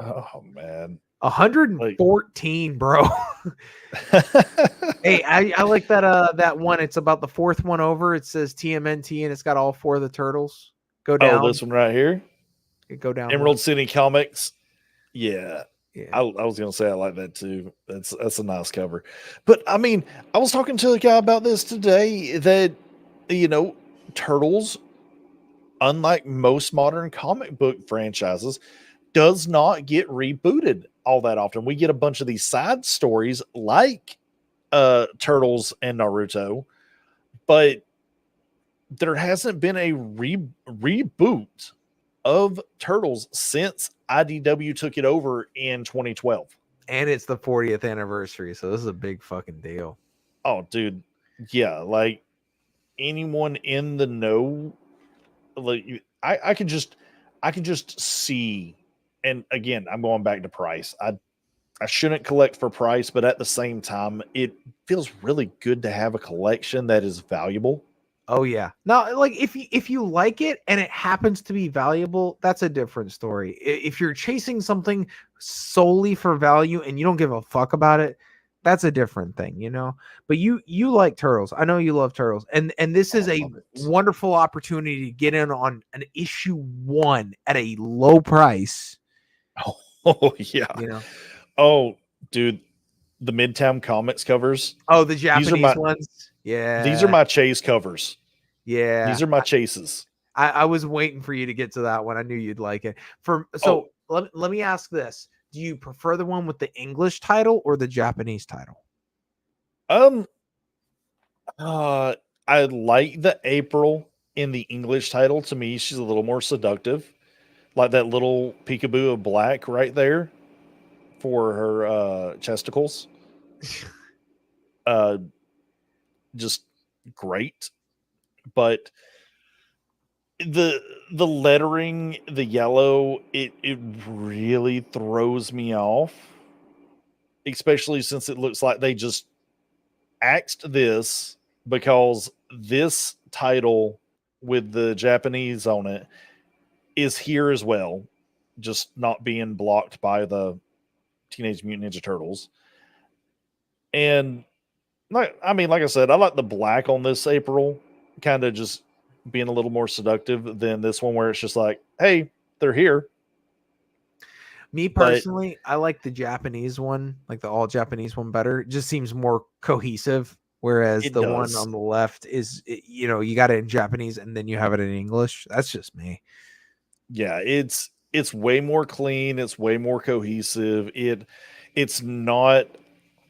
Oh man, 114, bro. Hey, I like that one. It's about the 4th one over. It says TMNT, and it's got all 4 of the turtles. Go down. Oh, this one right here. Go down. Emerald City Comics. Yeah. I was gonna say I like that too. That's a nice cover. But I mean, I was talking to a guy about this today that Turtles, unlike most modern comic book franchises, does not get rebooted all that often. We get a bunch of these side stories like Turtles and Naruto, but there hasn't been a reboot of Turtles since IDW took it over in 2012. And it's the 40th anniversary, so this is a big fucking deal. Oh, dude. Yeah, like anyone in the know, like I can just see. And again, I'm going back to price. I shouldn't collect for price, but at the same time, it feels really good to have a collection that is valuable. Oh yeah. Now, like if you like it and it happens to be valuable, that's a different story. If you're chasing something solely for value and you don't give a fuck about it, that's a different thing, you know. But you like Turtles. I know you love Turtles, and this is a wonderful opportunity to get in on an issue 1 at a low price. Oh yeah. You know. Oh, dude, the Midtown Comics covers. Oh, the Japanese ones. Yeah. These are my chase covers. Yeah. These are my chases. I was waiting for you to get to that one. I knew you'd like it. Let me ask this. Do you prefer the one with the English title or the Japanese title? I like the April in the English title. To me, she's a little more seductive. Like that little peekaboo of black right there for her chesticles. Just great. But the lettering, the yellow, it really throws me off. Especially since it looks like they just axed this, because this title with the Japanese on it is here as well, just not being blocked by the Teenage Mutant Ninja Turtles. And like I said, I like the black on this April, kind of just being a little more seductive than this one where it's just like, hey, they're here. Me But personally, I like the Japanese one, like the all Japanese one better. It just seems more cohesive. Whereas it the one does. on the left is, you got it in Japanese and then you have it in English. That's just me. Yeah, it's way more clean, it's way more cohesive. It's not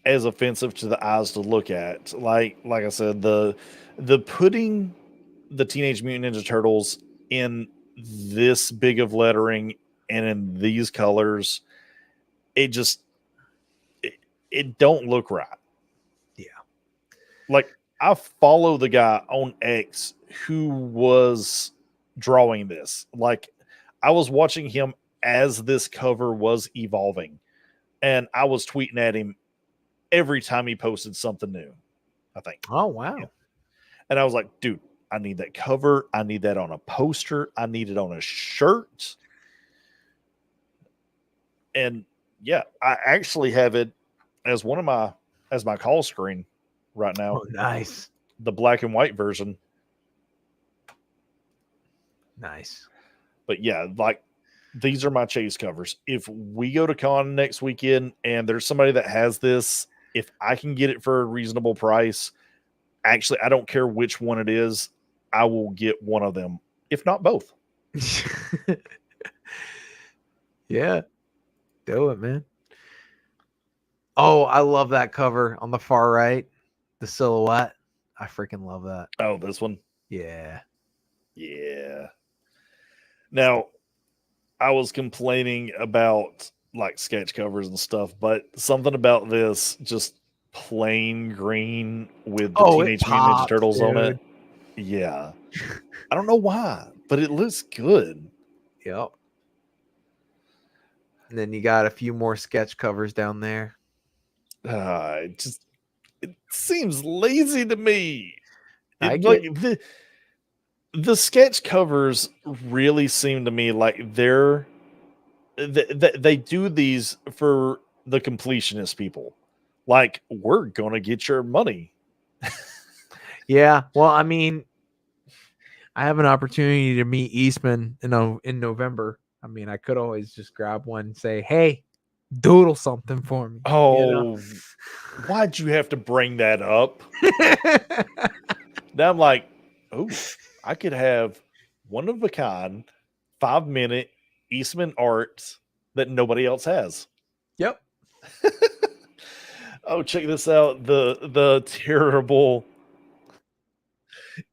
as offensive to the eyes to look at. Like I said, the putting the Teenage Mutant Ninja Turtles in this big of lettering and in these colors, it just it don't look right. Yeah. Like, I follow the guy on X who was drawing this. Like, I was watching him as this cover was evolving, and I was tweeting at him every time he posted something new. I think. Oh wow. Yeah. And I was like, dude, I need that cover. I need that on a poster. I need it on a shirt. And yeah, I actually have it as my call screen right now. Oh, nice. The black and white version. Nice. But yeah, like, these are my chase covers. If we go to con next weekend and there's somebody that has this, if I can get it for a reasonable price, actually, I don't care which one it is, I will get one of them, if not both. Yeah. Do it, man. Oh, I love that cover on the far right. The silhouette. I freaking love that. Oh, this one? Yeah. Yeah. Now, I was complaining about like sketch covers and stuff, but something about this, just plain green with the Teenage Mutant Ninja Turtles on it. Yeah. I don't know why, but it looks good. Yep. And then you got a few more sketch covers down there. It seems lazy to me. I Like, get the sketch covers really seem to me like they do these for the completionist people. Like, we're gonna get your money. Yeah. Well, I mean, I have an opportunity to meet Eastman in November. I mean, I could always just grab one and say, "Hey, doodle something for me." Oh, why'd you have to bring that up? Now I'm like, oh, I could have one of a kind, 5-minute Eastman art that nobody else has. Yep. Oh, check this out. The terrible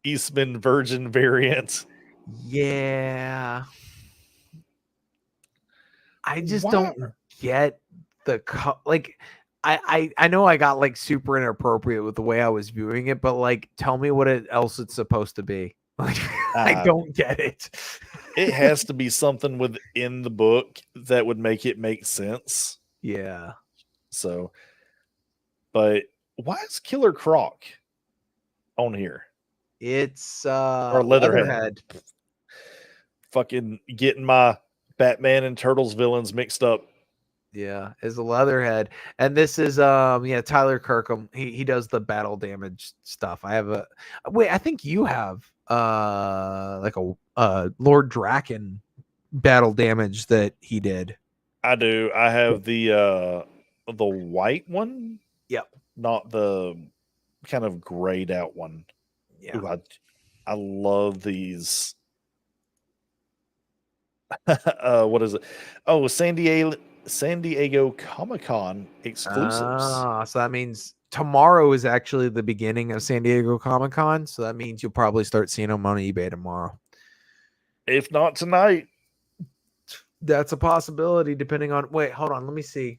Eastman Virgin variant. Yeah. I just Why? don't get the like I know I got like super inappropriate with the way I was viewing it, but like tell me what else it's supposed to be. Like I don't get it. It has to be something within the book that would make it make sense. Yeah. So, but why is Killer Croc on here? It's Or Leatherhead. Fucking getting my Batman and Turtles villains mixed up. Yeah, is a Leatherhead. And this is Tyler Kirkham. He does the battle damage stuff. I have I think you have like a Lord Draken battle damage that he did. I do. I have the white one. Yep. Not the kind of grayed out one. Yeah. Ooh, I love these. What is it? Oh, San Diego Comic-Con exclusives. So that means tomorrow is actually the beginning of San Diego Comic-Con. So that means you'll probably start seeing them on eBay tomorrow. If not tonight. That's a possibility depending on hold on, let me see.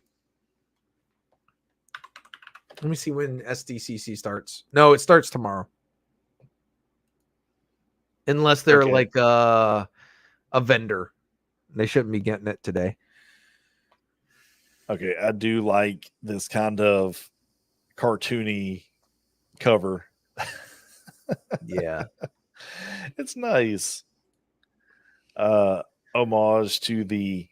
Let me see when SDCC starts. No, it starts tomorrow. Unless they're like a vendor. They shouldn't be getting it today. Okay, I do like this kind of cartoony cover. Yeah. It's nice. Homage to the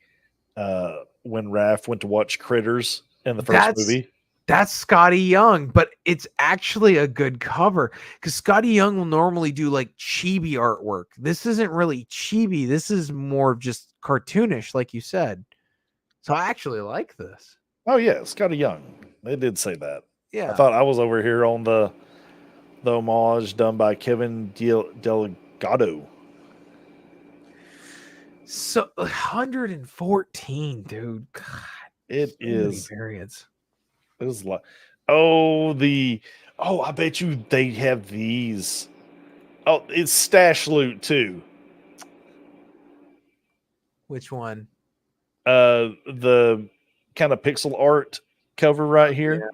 when Raph went to watch Critters in the first movie. That's Scotty Young, but it's actually a good cover because Scotty Young will normally do like chibi artwork. This isn't really chibi. This is more just cartoonish, like you said. So I actually like this. Oh yeah, Scotty Young. They did say that. Yeah. I thought I was over here on the homage done by Kevin Delgado. So 114, dude. God, It so many is. variants. It was like, I bet you they have these. Oh, it's Stash Loot too. Which one? The kind of pixel art cover right here.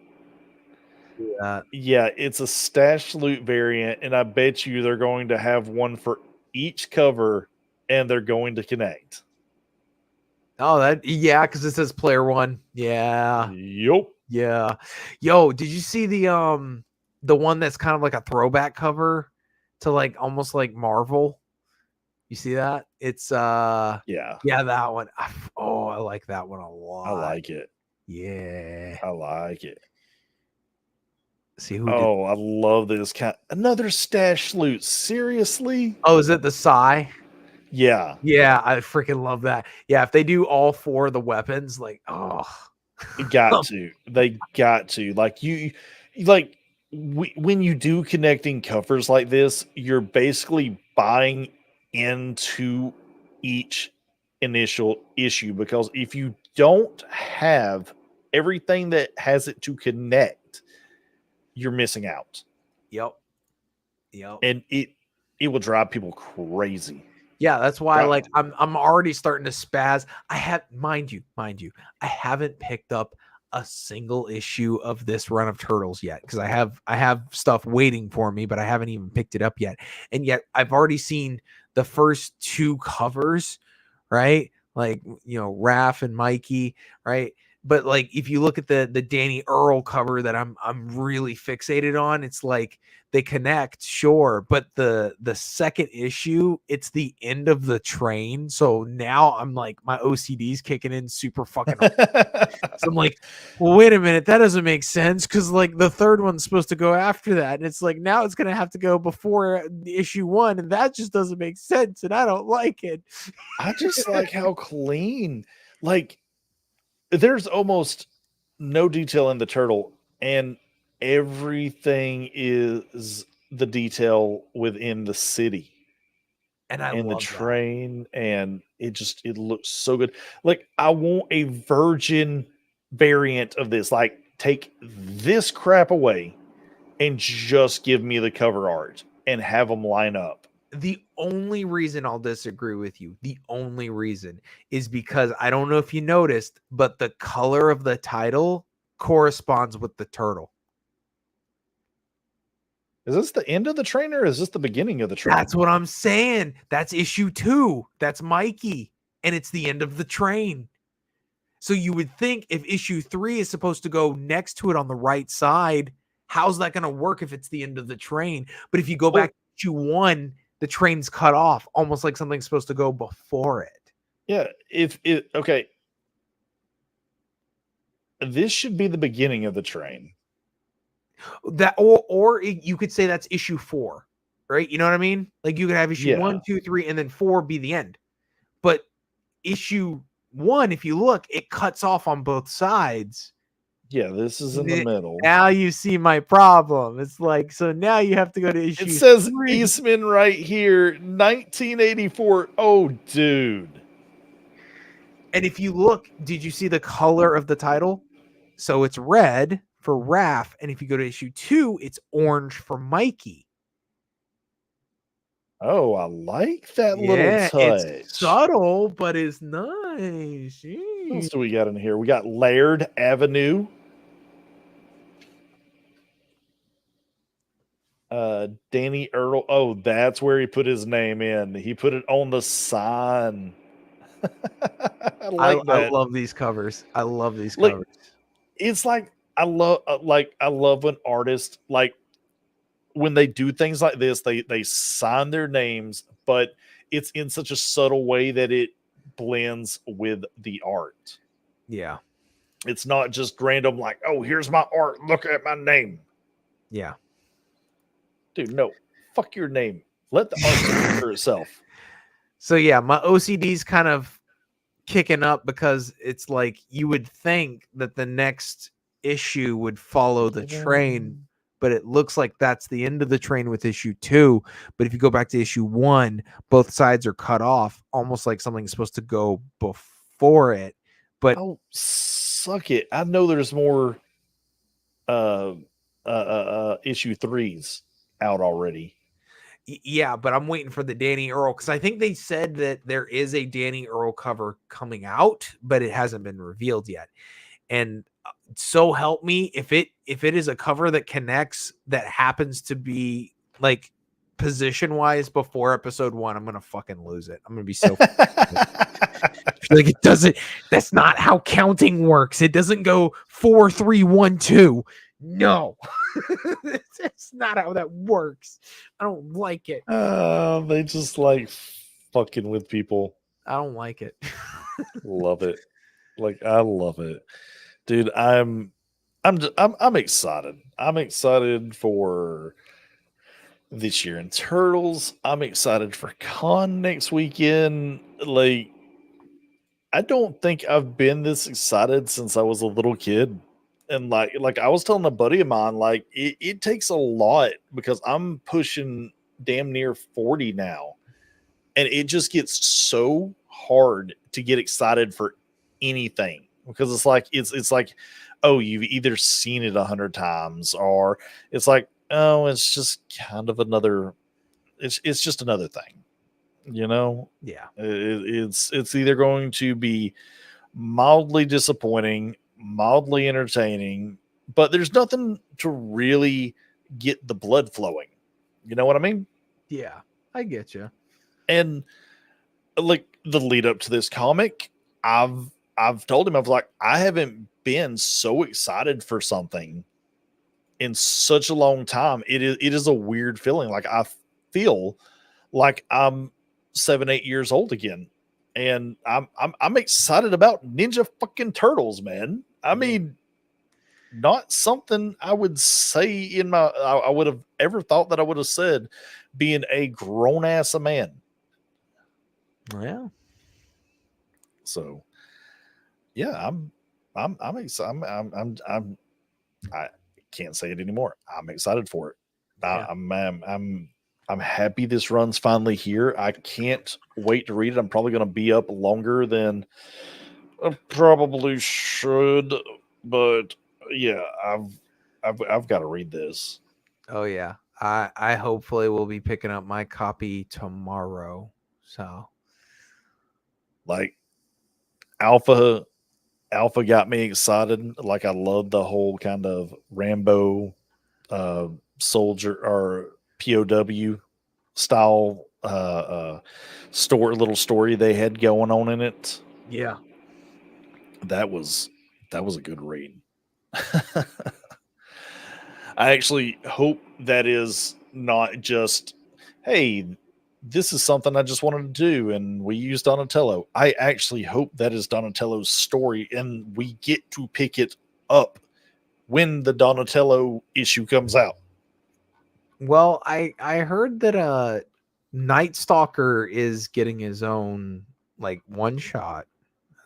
Yeah. Yeah, it's a Stash Loot variant, and I bet you they're going to have one for each cover, and they're going to connect. Oh, because it says player one. Yeah. Yup. Yeah. Yo, did you see the one that's kind of like a throwback cover to like almost like Marvel? You see that? It's Yeah, that one. Oh, I like that one a lot. I like it. Yeah. I like it. See who Oh, I love this another Stash Loot. Seriously? Oh, is it the Psy? Yeah. Yeah, I freaking love that. Yeah, if they do all four of the weapons, like, oh, Got to. They got to. When you do connecting covers like this, you're basically buying into each initial issue, because if you don't have everything that has it to connect, you're missing out. Yep. And it will drive people crazy. Yeah, that's why like I'm already starting to spaz. I have mind you, I haven't picked up a single issue of this run of Turtles yet, because I have stuff waiting for me, but I haven't even picked it up yet. And yet I've already seen the first two covers, right? Like, Raph and Mikey, right? But like if you look at the Danny Earl cover that I'm really fixated on, it's like they connect, sure, but the second issue, it's the end of the train. So now I'm like, my OCD's kicking in super fucking hard. So I'm like, well, wait a minute, that doesn't make sense, because like the third one's supposed to go after that, and it's like now it's gonna have to go before issue 1, and that just doesn't make sense, and I don't like it. I just like how clean, like, there's almost no detail in the turtle, and everything is the detail within the city And I and the love train, and it looks so good. Like, I want a virgin variant of this. Like, take this crap away and just give me the cover art and have them line up. The only reason I'll disagree with you, the only reason, is because I don't know if you noticed, but the color of the title corresponds with the turtle. Is this the end of the train, or is this the beginning of the train? That's what I'm saying. That's issue 2. That's Mikey. And it's the end of the train. So you would think if issue 3 is supposed to go next to it on the right side, how's that going to work if it's the end of the train? But if you go back to issue 1, the train's cut off, almost like something's supposed to go before it. Yeah. Okay. This should be the beginning of the train. That or you could say that's issue 4, right? You know what I mean? Like you could have issue 1, 2, 3, and then 4 be the end. But issue 1, if you look, it cuts off on both sides. Yeah, this is in the middle. Now you see my problem. It's like, so now you have to go to issue. It says 3. Eastman right here, 1984. Oh, dude. And if you look, did you see the color of the title? So it's red for Raph, and if you go to issue 2, it's orange for Mikey. Oh, I like that little touch. It's subtle, but it's nice. What else do we got in here? We got Laird Avenue. Danny Earl. Oh, that's where he put his name in. He put it on the sign. I love these covers. I love these covers. It's like I love when artists, like, when they do things like this, they sign their names, but it's in such a subtle way that it blends with the art. Yeah. It's not just random, like, oh, here's my art, look at my name. Yeah. Dude, no. Fuck your name. Let the art speak for itself. So yeah, my OCD's kind of kicking up because it's like you would think that the next issue would follow the train, but it looks like that's the end of the train with issue 2. But if you go back to issue 1, both sides are cut off, almost like something's supposed to go before it. But Oh, suck it! I know there's more issue 3s out already. yeah, but I'm waiting for the Danny Earl because I think they said that there is a Danny Earl cover coming out, but it hasn't been revealed yet. And so help me, if it is a cover that connects, that happens to be like position wise before episode 1, I'm gonna fucking lose it. I'm gonna be so like, it doesn't. That's not how counting works. It doesn't go 4, 3, 1, 2. No, it's not how that works. I don't like it. They just like fucking with people. I don't like it. Love it. Like, I love it, dude. I'm excited. I'm excited for this year in Turtles. I'm excited for Con next weekend. Like, I don't think I've been this excited since I was a little kid. And like I was telling a buddy of mine, like it takes a lot because I'm pushing damn near 40 now. And it just gets so hard to get excited for anything because it's like, oh, you've either seen it 100 times, or it's like, oh, it's just kind of another, it's just another thing, you know? Yeah. It's either going to be mildly disappointing, mildly entertaining, but there's nothing to really get the blood flowing. You know what I mean? Yeah, I get you. And like the lead up to this comic, I've told him, I was like, I haven't been so excited for something in such a long time. It is a weird feeling. Like, I feel like I'm 7-8 years old again. And I'm excited about Ninja fucking Turtles, man. I mean, not something I would say I would have ever thought that I would have said being a grown ass man. Yeah. So yeah, I'm excited. I can't say it anymore. I'm excited for it. Yeah. I'm happy this run's finally here. I can't wait to read it. I'm probably going to be up longer than I probably should, but yeah, I've got to read this. Oh yeah. I hopefully will be picking up my copy tomorrow. So Like, Alpha got me excited. Like, I love the whole kind of Rambo soldier or POW style little story they had going on in it. yeah. That was a good read. I actually hope that is not just, hey, this is something I just wanted to do and we use Donatello. I actually hope that is Donatello's story and we get to pick it up when the Donatello issue comes out. Well, I heard that Night Stalker is getting his own like one shot.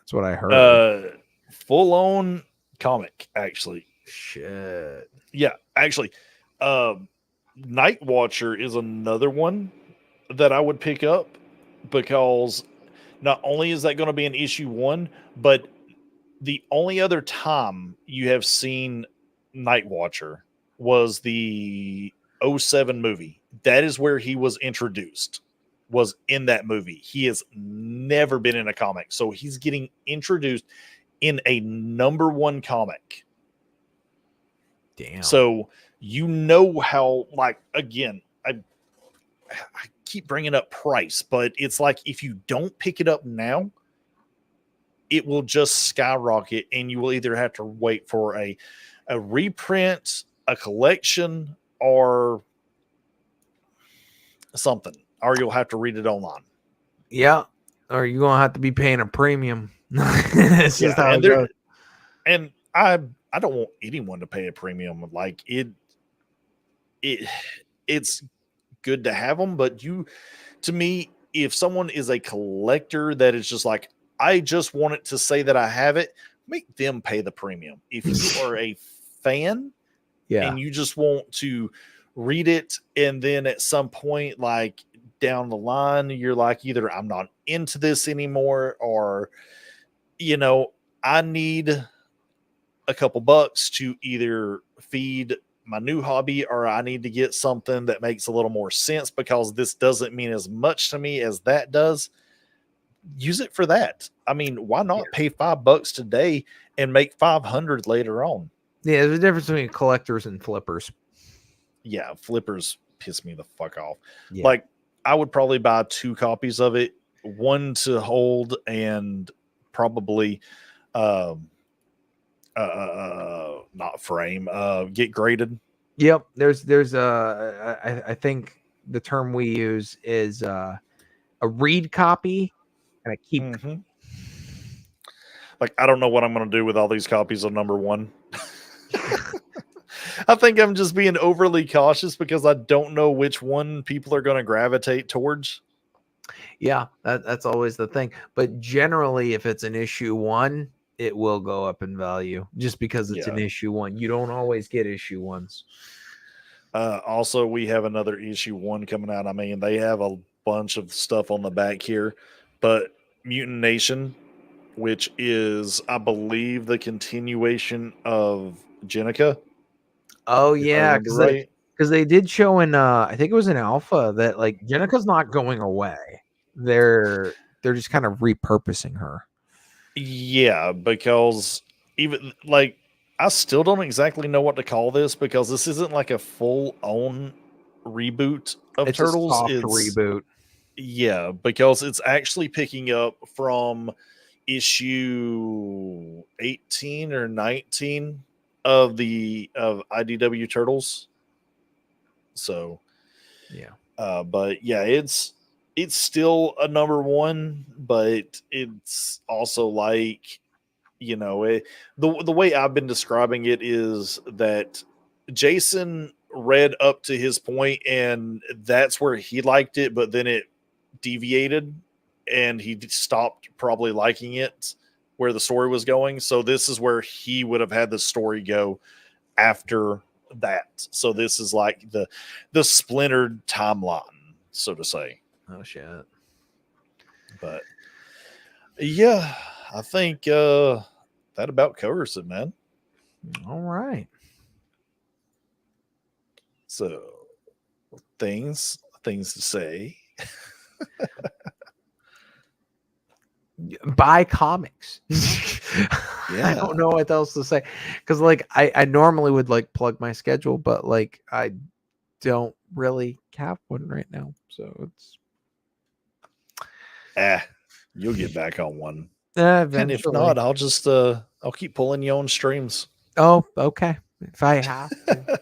That's what I heard. Full on comic, actually. Shit. Yeah, actually, Night Watcher is another one that I would pick up because not only is that going to be an issue 1, but the only other time you have seen Night Watcher was the 07 movie. That is where he was introduced, was in that movie. He has never been in a comic. So he's getting introduced in a number 1 comic. Damn. So you know how, like, again, I keep bringing up price, but it's like if you don't pick it up now, it will just skyrocket and you will either have to wait for a reprint, a collection, or something, or you'll have to read it online. Yeah. Or you're going to have to be paying a premium. It's just how it goes. And I don't want anyone to pay a premium. Like, it's good to have them, but to me, if someone is a collector that is just like, I just want it to say that I have it. Make them pay the premium. If you are a fan and you just want to read it, and then at some point, like down the line, you're like, either I'm not into this anymore, or, you know, I need a couple bucks to either feed my new hobby, or I need to get something that makes a little more sense because this doesn't mean as much to me as that does. Use it for that. I mean, why not pay $5 today and make 500 later on? Yeah, there's a difference between collectors and flippers. Yeah, flippers piss me the fuck off. Yeah. Like, I would probably buy 2 copies of it, one to hold and probably not frame, get graded. Yep. There's I think the term we use is a read copy and a keep. Mm-hmm. Like, I don't know what I'm going to do with all these copies of number 1. I think I'm just being overly cautious because I don't know which one people are going to gravitate towards. Yeah, that's always the thing. But generally, if it's an issue 1, it will go up in value just because it's an issue 1. You don't always get issue 1s. Also, we have another issue 1 coming out. I mean, they have a bunch of stuff on the back here, but Mutant Nation, which is, I believe, the continuation of Jenica. Oh yeah, because they did show in I think it was an alpha that like Jenica's not going away. They're just kind of repurposing her. Yeah, because even like I still don't exactly know what to call this because this isn't like a full-on reboot of It's Turtles. A soft reboot. Yeah, because it's actually picking up from issue 18 or 19 of IDW Turtles. So yeah. But yeah, it's still a number 1, but it's also like, you know, the way I've been describing it is that Jason read up to his point and that's where he liked it, but then it deviated and he stopped probably liking it where the story was going. So this is where he would have had the story go after that. So this is like the splintered timeline, so to say. Oh shit. But yeah, I think that about covers it, man. All right. So things to say. Buy comics. Yeah. I don't know what else to say because like I normally would like plug my schedule, but like I don't really have one right now, so it's you'll get back on one. eventually. And if not, I'll just I'll keep pulling you on streams. Oh, okay. If I have to.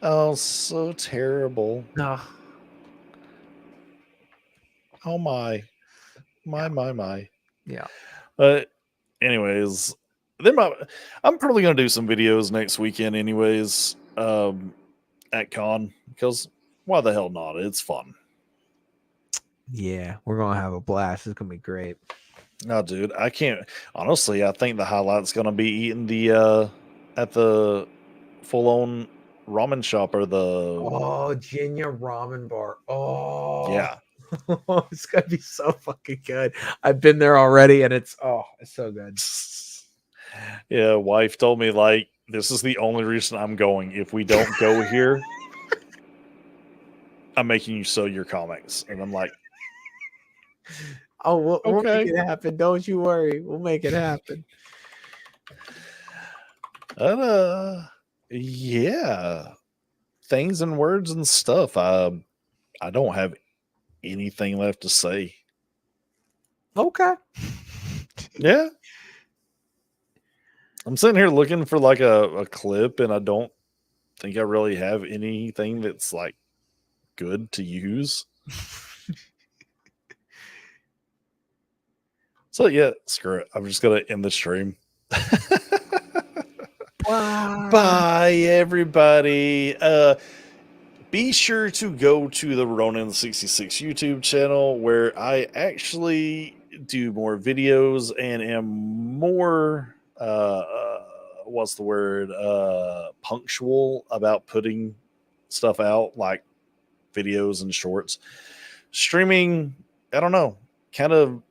Oh, so terrible. No. Oh my. Yeah. But anyways, I'm probably gonna do some videos next weekend anyways, at con, because why the hell not? It's fun. Yeah, we're gonna have a blast. It's gonna be great. No, dude, I can't honestly. I think the highlight's gonna be eating the at the full-on ramen shop or the Jinya ramen bar. Oh yeah. It's gonna be so fucking good. I've been there already and it's so good. Yeah, wife told me like this is the only reason I'm going. If we don't go here, I'm making you sell your comics. And I'm like, we'll make it happen. Don't you worry. We'll make it happen. Yeah. Things and words and stuff. I don't have anything left to say. Okay. Yeah. I'm sitting here looking for like a clip and I don't think I really have anything that's like good to use. So yeah, screw it. I'm just gonna end the stream. Bye everybody. Be sure to go to the Ronin66 YouTube channel where I actually do more videos and am more what's the word, punctual about putting stuff out, like videos and shorts. Streaming, I don't know, kind of,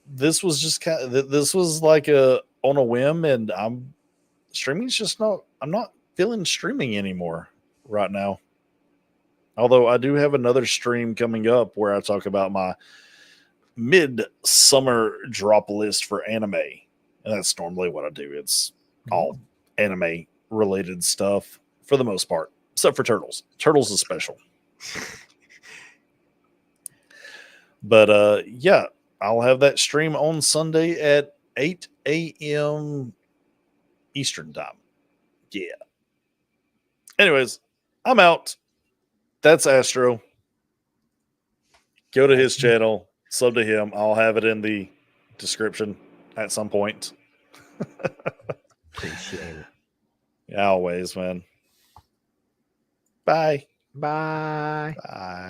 this was just kind of, this was like a on a whim, and streaming's just not, I'm not feeling streaming anymore right now. Although I do have another stream coming up where I talk about my mid-summer drop list for anime. And that's normally what I do. It's all anime related stuff for the most part, except for Turtles. Turtles is special. But yeah, I'll have that stream on Sunday at 8 a.m. Eastern time. Yeah. Anyways, I'm out. That's Astro. Go to his channel, sub to him. I'll have it in the description at some point. Appreciate it. Yeah, always, man. Bye. Bye. Bye.